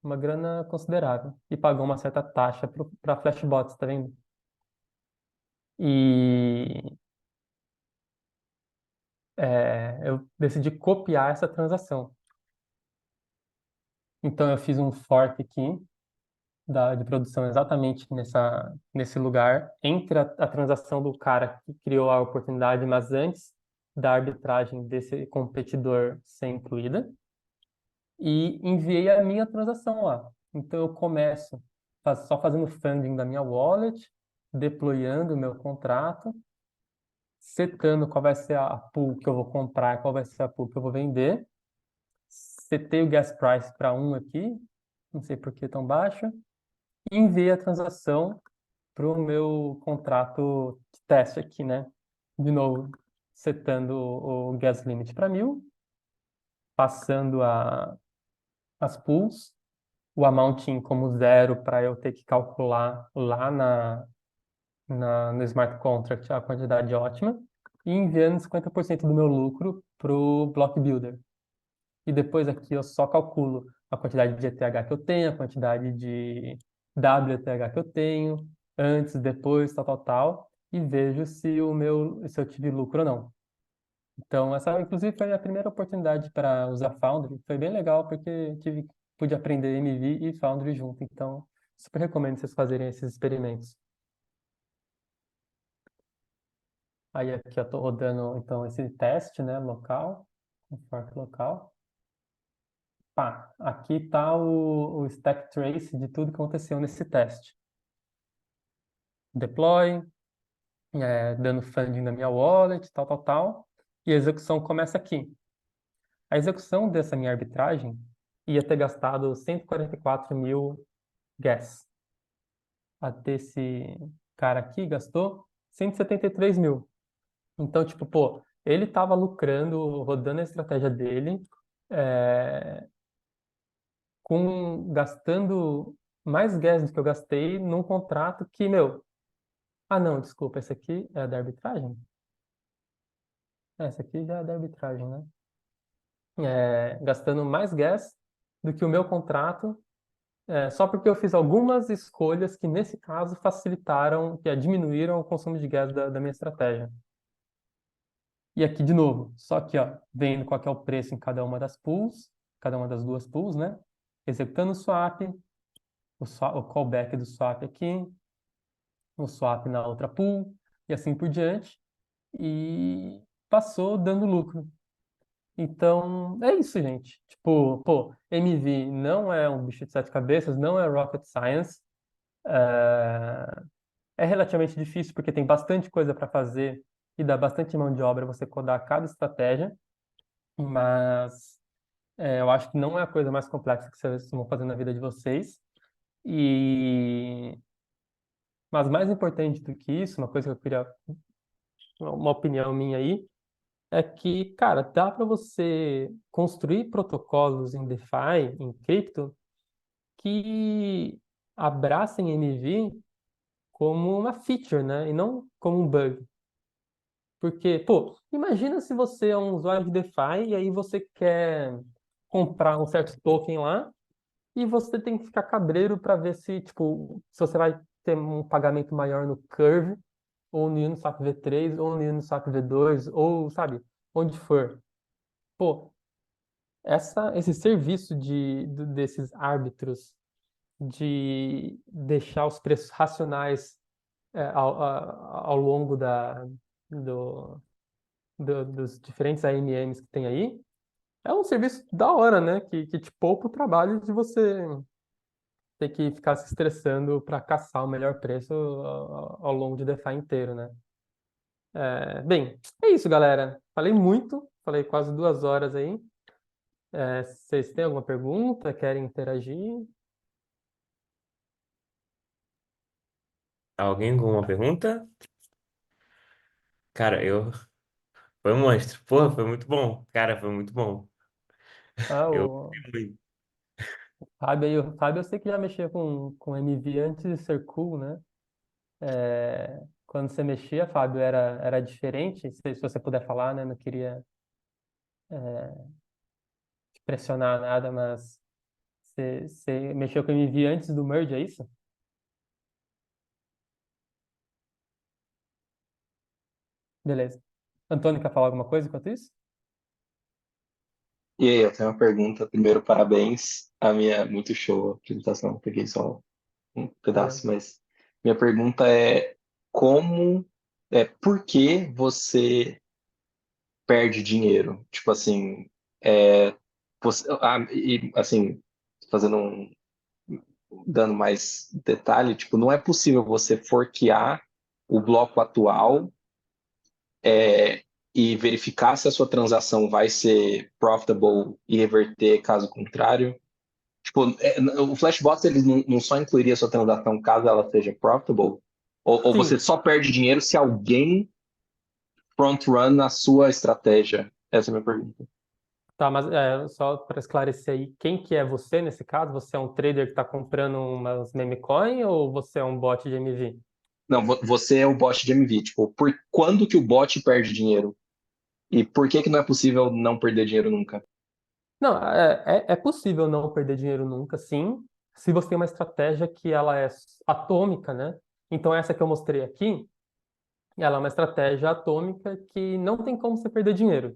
Uma grana considerável. E pagou uma certa taxa para Flashbots, tá vendo? E eu decidi copiar essa transação. Então eu fiz um fork aqui de produção exatamente nesse lugar, entre a transação do cara que criou a oportunidade, mas antes da arbitragem desse competidor ser incluída, e enviei a minha transação lá. Então eu começo só fazendo funding da minha wallet, deployando o meu contrato, setando qual vai ser a pool que eu vou comprar, qual vai ser a pool que eu vou vender. Setei o gas price para 1 aqui, não sei por que tão baixo, e enviei a transação para o meu contrato de teste aqui, né? De novo, setando o gas limit para 1.000, passando as pools, o amounting como zero para eu ter que calcular lá no smart contract a quantidade ótima, e enviando 50% do meu lucro para o block builder. E depois aqui eu só calculo a quantidade de ETH que eu tenho, a quantidade de WETH que eu tenho, antes, depois, tal, tal, tal, e vejo se eu tive lucro ou não. Então, essa inclusive foi a minha primeira oportunidade para usar Foundry. Foi bem legal porque pude aprender MV e Foundry junto. Então, super recomendo vocês fazerem esses experimentos. Aí aqui eu estou rodando então esse teste, né, local, um fork local. Pá, aqui está o stack trace de tudo que aconteceu nesse teste. Deploy, dando funding na minha wallet, tal, tal, tal. E a execução começa aqui. A execução dessa minha arbitragem ia ter gastado 144 mil gas. A desse cara aqui gastou 173 mil. Então, tipo, pô, ele estava lucrando, rodando a estratégia dele, é, gastando mais gas do que eu gastei num contrato que, meu. Ah, não, desculpa, esse aqui é da arbitragem? Esse aqui já é da arbitragem, né? Gastando mais gas do que o meu contrato, só porque eu fiz algumas escolhas que, nesse caso, facilitaram, diminuíram o consumo de gás da minha estratégia. E aqui, de novo, só que, ó, vendo qual que é o preço em cada uma das pools, cada uma das duas pools, né? Executando o swap, o callback do swap aqui, o swap na outra pool, e assim por diante. E passou dando lucro. Então, é isso, gente. Tipo, pô, MV não é um bicho de sete cabeças, não é rocket science. É, é relativamente difícil porque tem bastante coisa para fazer e dá bastante mão de obra você codar cada estratégia, mas eu acho que não é a coisa mais complexa que vocês vão fazer na vida de vocês. E mas mais importante do que isso, uma coisa que eu queria, uma opinião minha aí, é que, cara, dá para você construir protocolos em DeFi, em cripto, que abracem MV como uma feature, né? E não como um bug. Porque, pô, imagina se você é um usuário de DeFi e aí você quer comprar um certo token lá e você tem que ficar cabreiro para ver se, tipo, se você vai ter um pagamento maior no Curve ou no Uniswap V3, ou no Uniswap V2, ou, sabe, onde for. Pô, esse serviço desses árbitros de deixar os preços racionais ao longo do, dos diferentes AMMs que tem aí, é um serviço da hora, né? Que te poupa o trabalho de você ter que ficar se estressando para caçar o melhor preço ao longo de DeFi inteiro, né? Bem, é isso, galera. Falei muito, falei quase 2 horas aí. Vocês têm alguma pergunta? Querem interagir? Alguém com uma pergunta? Cara, eu. Foi um monstro. Porra, foi muito bom. Cara, foi muito bom. Ah, Eu o gostei muito. Fábio, eu sei que já mexia com MV antes de ser cool, né? Quando você mexia, Fábio, era diferente? Se você puder falar, né? Não queria te pressionar nada, mas você mexeu com MV antes do merge, é isso? Beleza. Antônio, quer falar alguma coisa enquanto isso? E aí, eu tenho uma pergunta. Primeiro, parabéns. A minha é muito show a apresentação, peguei só um Valeu. pedaço, mas minha pergunta é por que você perde dinheiro? Tipo assim, assim, fazendo dando mais detalhe, tipo, não é possível você forquear o bloco atual e verificar se a sua transação vai ser profitable e reverter caso contrário. Tipo, o Flashbots ele não só incluiria a sua transação caso ela seja profitable, ou você Sim, só perde dinheiro se alguém front-run a sua estratégia? Essa é a minha pergunta. tá, mas só para esclarecer aí, quem que é você nesse caso? Você é um trader que está comprando umas meme coin ou você é um bot de MV? Não, você é o bot de MV. Tipo, quando que o bot perde dinheiro? E por que não é possível não perder dinheiro nunca? Não, é possível não perder dinheiro nunca, sim, se você tem uma estratégia que ela é atômica, né? Então essa que eu mostrei aqui, ela é uma estratégia atômica que não tem como você perder dinheiro.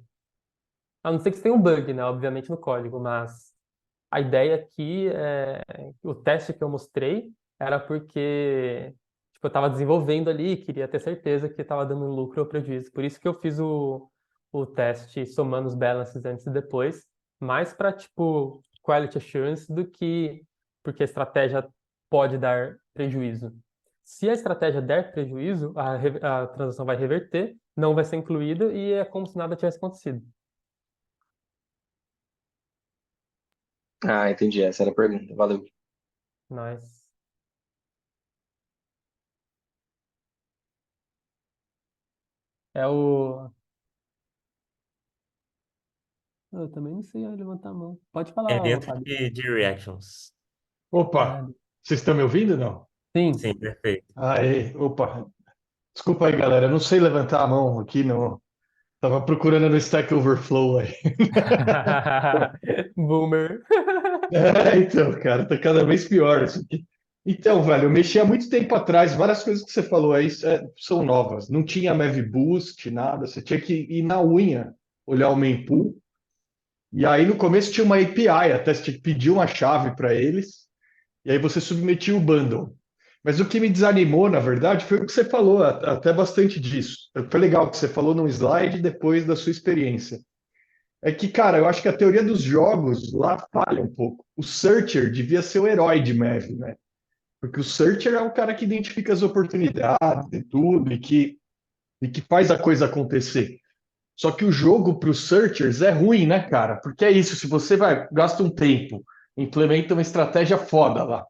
A não ser que você tenha um bug, né? Obviamente no código, mas a ideia aqui, o teste que eu mostrei era porque tipo, eu estava desenvolvendo ali e queria ter certeza que estava dando lucro ou prejuízo. Por isso que eu fiz o teste somando os balances antes e depois, mais para tipo quality assurance do que porque a estratégia pode dar prejuízo. Se a estratégia der prejuízo, a transação vai reverter, não vai ser incluída e é como se nada tivesse acontecido. Ah, entendi. Essa era a pergunta. Valeu. Mas é o. Eu também não sei levantar a mão. Pode É falar, ô, dentro Fábio. de reactions. Opa, Ah, vocês estão me ouvindo, não? sim. Sim, perfeito. Aê, opa. Desculpa aí, galera. Eu não sei levantar a mão aqui, não. Tava procurando no Stack Overflow aí. Boomer. Então, cara, tá cada vez pior isso aqui. Então, velho, eu mexi há muito tempo atrás, várias coisas que você falou aí são novas. Não tinha Mev Boost, nada. Você tinha que ir na unha, olhar o mempool. E aí, no começo, tinha uma API, até você tinha que pedir uma chave para eles. E aí você submetia o bundle. Mas o que me desanimou, na verdade, foi o que você falou, até bastante disso. Foi legal que você falou num slide depois da sua experiência. É que, cara, eu acho que a teoria dos jogos lá falha um pouco. O searcher devia ser o herói de Mav, né? Porque o searcher é o cara que identifica as oportunidades e tudo, e que faz a coisa acontecer. Só que o jogo para os searchers é ruim, né, cara? Porque é isso, se você vai, gasta um tempo, implementa uma estratégia foda lá.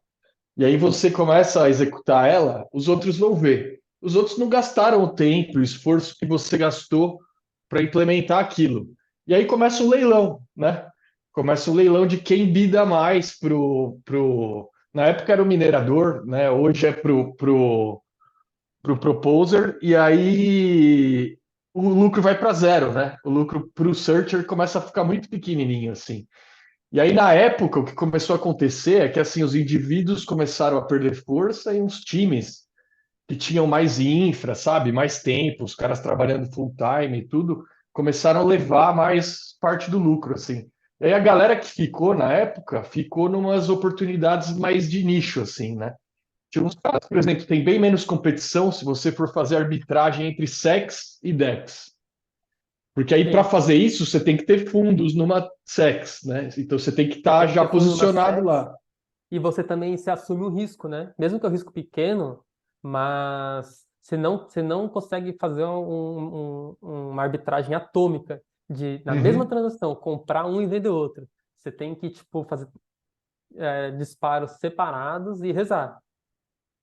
E aí você começa a executar ela, os outros vão ver. Os outros não gastaram o tempo, o esforço que você gastou para implementar aquilo. E aí começa o leilão, né? Começa o leilão de quem bida mais Na época era o minerador, né? Hoje é pro proposer, e aí o lucro vai para zero, né? O lucro para o searcher começa a ficar muito pequenininho, assim. E aí, na época, o que começou a acontecer é que assim os indivíduos começaram a perder força e os times que tinham mais infra, sabe? Mais tempo, os caras trabalhando full time e tudo, começaram a levar mais parte do lucro, assim. E aí a galera que ficou na época ficou numas oportunidades mais de nicho, assim, né? Tinha uns caras, por exemplo, tem bem menos competição se você for fazer arbitragem entre sex e dex. Porque aí, para Sim. fazer isso, você tem que ter fundos numa sex, né? Então você tem que Você estar tem que já ter fundo numa posicionado SEX lá. e você também se assume um risco, né? Mesmo que é um risco pequeno, mas você não consegue fazer uma arbitragem atômica de, na mesma Uhum. transação, comprar um e vender outro. Você tem que, tipo, fazer disparos separados e rezar.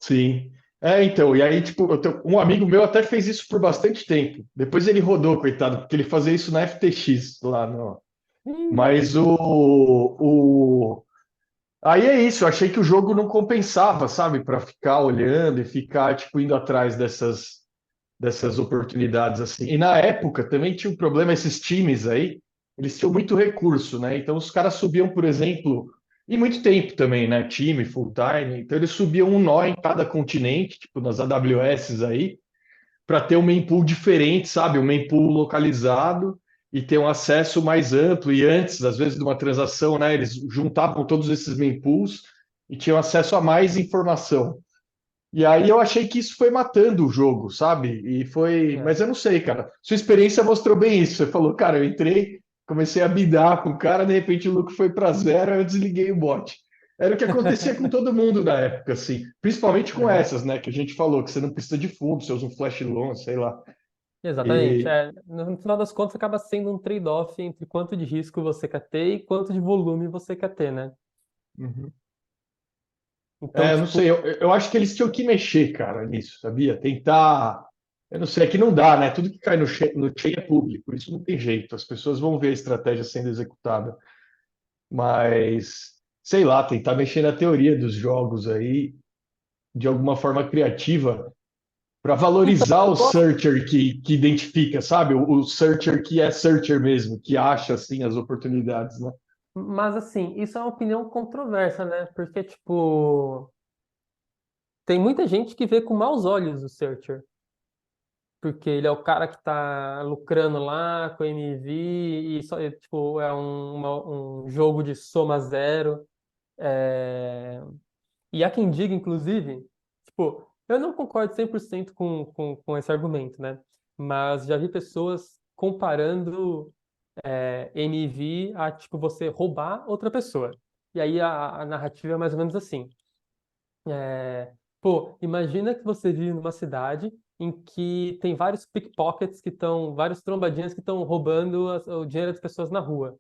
Sim. Então, e aí, tipo, um amigo meu até fez isso por bastante tempo. Depois ele rodou, coitado, porque ele fazia isso na FTX lá no. Ih, Mas o... Aí é isso, eu achei que o jogo não compensava, sabe, para ficar olhando e ficar, tipo, indo atrás dessas oportunidades assim. E na época também tinha um problema, esses times aí, eles tinham muito recurso, né? Então os caras subiam, por exemplo, e muito tempo também, né? Time, full time. Então eles subiam um nó em cada continente, tipo nas AWS aí, para ter um mempool diferente, sabe? Um mempool localizado e ter um acesso mais amplo. E antes, às vezes, de uma transação, né? Eles juntavam todos esses mempools e tinham acesso a mais informação. E aí eu achei que isso foi matando o jogo, sabe? E foi. é. Mas eu não sei, cara. Sua experiência mostrou bem isso. Você falou, cara, eu entrei, comecei a bidar com o cara, de repente o lucro foi para zero, aí eu desliguei o bot. Era o que acontecia com todo mundo na época, assim. Principalmente com Uhum. essas, né? Que a gente falou, que você não precisa de fundo, você usa um flash loan, sei lá. Exatamente. E. No final das contas, acaba sendo um trade-off entre quanto de risco você quer ter e quanto de volume você quer ter, né? Uhum. Então, Eu não tipo, sei, eu acho que eles tinham que mexer, cara, nisso, sabia? Tentar. Eu não sei, é que não dá, né? Tudo que cai no chain é público, isso não tem jeito. As pessoas vão ver a estratégia sendo executada. Mas, sei lá, tentar mexer na teoria dos jogos aí, de alguma forma criativa, para então, valorizar eu o gosto, searcher que identifica, sabe? O searcher que é searcher mesmo, que acha, assim, as oportunidades, né? mas assim, isso é uma opinião controversa, né? Porque, tipo, tem muita gente que vê com maus olhos o Searcher, porque ele é o cara que tá lucrando lá com MV e só, tipo, é um jogo de soma zero. É, E há quem diga, inclusive, tipo, eu não concordo 100% com esse argumento, né? Mas já vi pessoas comparando MV a, tipo, você roubar outra pessoa. E aí a narrativa é mais ou menos assim. Pô, imagina que você vive numa cidade em que tem vários pickpockets vários trombadinhas que estão roubando o dinheiro das pessoas na rua.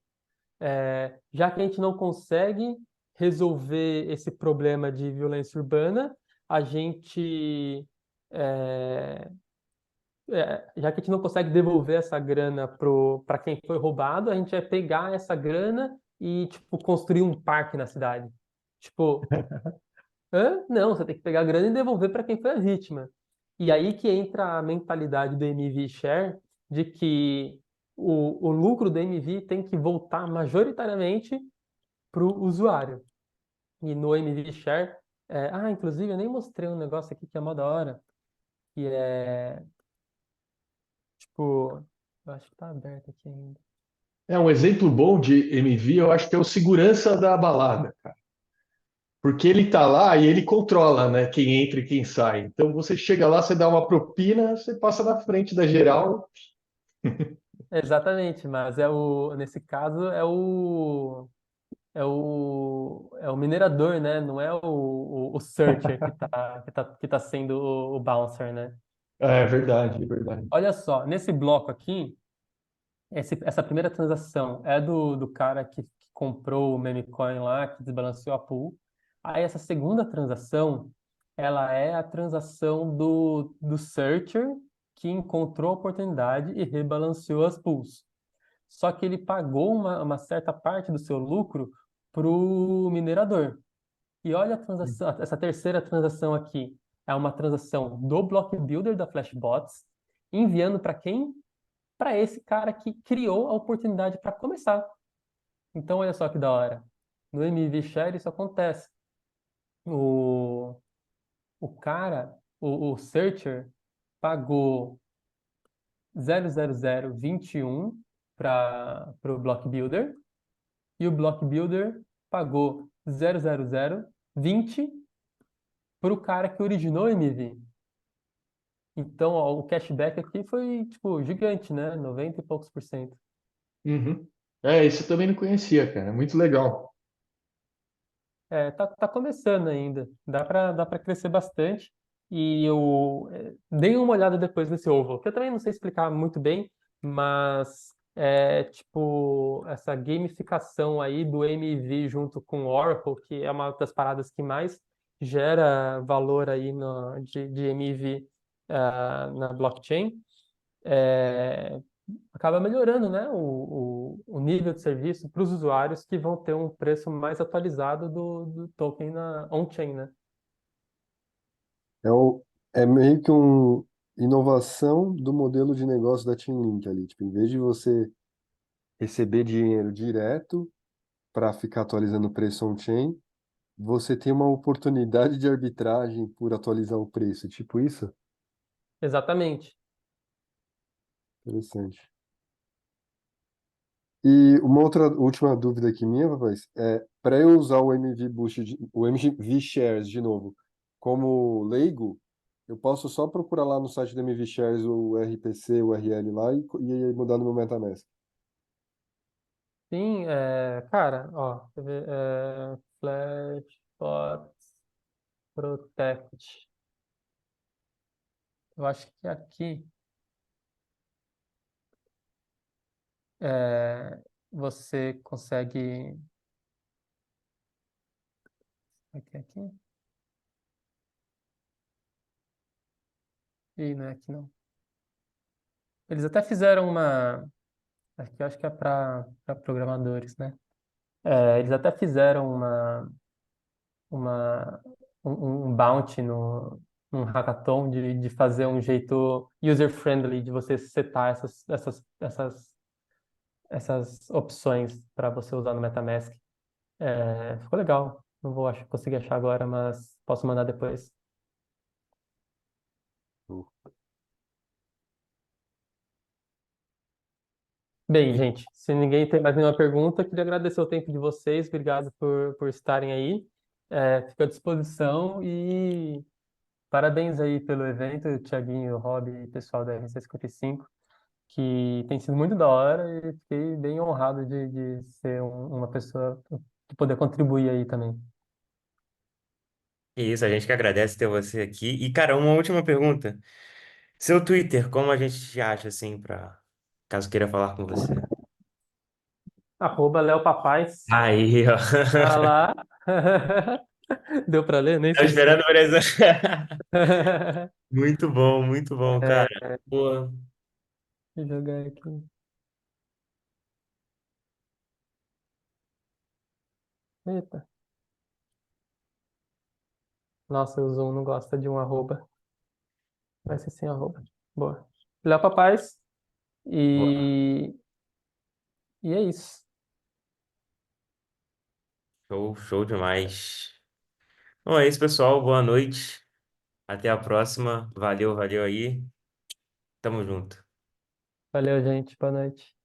Já que a gente não consegue resolver esse problema de violência urbana, a gente, é, já que a gente não consegue devolver essa grana para quem foi roubado, a gente vai pegar essa grana e, tipo, construir um parque na cidade. Tipo, hã? Não, você tem que pegar a grana e devolver para quem foi a vítima. E aí que entra a mentalidade do MV Share de que o lucro do MV tem que voltar majoritariamente para o usuário. E no MV Share, inclusive eu nem mostrei um negócio aqui que é mó da hora, que é, tipo, eu acho que tá aberto aqui ainda. É um exemplo bom de MV, eu acho que é o segurança da balada, cara. Porque ele tá lá e ele controla, né, quem entra e quem sai. Então você chega lá, você dá uma propina, você passa na frente da geral. Exatamente, mas nesse caso é o minerador, né? Não é o searcher que tá sendo o bouncer, né? É verdade, é verdade. Olha só, nesse bloco aqui, essa primeira transação é do cara que comprou o meme coin lá, que desbalanceou a pool. Aí essa segunda transação, ela é a transação do searcher que encontrou a oportunidade e rebalanceou as pools. Só que ele pagou uma certa parte do seu lucro para o minerador. E olha a transação, essa terceira transação aqui. É uma transação do Block Builder da Flashbots, enviando para quem? Para esse cara que criou a oportunidade para começar. Então, olha só que da hora. No MV Share isso acontece. O, o cara, o Searcher pagou 00021 para o Block Builder e o Block Builder pagou 00020 para o cara que originou o MV. Então, ó, o cashback aqui foi, tipo, gigante, né? 90 e poucos por cento. Uhum. É, isso eu também não conhecia, cara. Muito legal. É, tá começando ainda. Dá para crescer bastante. E eu dei uma olhada depois nesse Oval, que eu também não sei explicar muito bem, mas é tipo essa gamificação aí do MV junto com o Oracle, que é uma das paradas que mais gera valor aí de MV na blockchain. É, acaba melhorando, né, o nível de serviço para os usuários que vão ter um preço mais atualizado do token na on-chain, né? É, é meio que uma inovação do modelo de negócio da Chainlink ali. Tipo, em vez de você receber dinheiro direto para ficar atualizando o preço on-chain, você tem uma oportunidade de arbitragem por atualizar o preço. Tipo isso? Exatamente. Interessante. E uma outra última dúvida aqui minha, rapaz, é para eu usar o MV Boost, o MV Shares de novo, como leigo, eu posso só procurar lá no site do MV Shares o RPC, o URL lá e aí mudar no meu MetaMask. Sim, cara, ó, quer ver, Flashbot Protect. Eu acho que aqui você consegue. Aqui. Ih, não é aqui não. Eles até fizeram uma. Aqui eu acho que é para programadores, né? Eles até fizeram uma, um bounty num hackathon de fazer um jeito user-friendly de você setar essas opções para você usar no MetaMask. Ficou legal. Não vou conseguir achar agora, mas posso mandar depois. Bem, gente, se ninguém tem mais nenhuma pergunta, queria agradecer o tempo de vocês. Obrigado por estarem aí. Fico à disposição e parabéns aí pelo evento, Thiaguinho, Rob e pessoal da RC55, que tem sido muito da hora e fiquei bem honrado de ser uma pessoa que poder contribuir aí também. E isso, a gente que agradece ter você aqui. E, cara, uma última pergunta. Seu Twitter, como a gente te acha, assim, pra caso queira falar com você? Léo Papais. Aí, ó. Ah lá. Deu pra ler? Nem Tava sei se deu. esperando por isso. Muito bom, cara. Pô, Deixa eu jogar aqui. Eita. Nossa, o Zoom não gosta de um arroba. Vai ser sem arroba. Boa. Léo Papais. boa. E, e é isso. Show demais. Bom, é isso, pessoal. Boa noite. Até a próxima. Valeu aí. Tamo junto. Valeu, gente. Boa noite.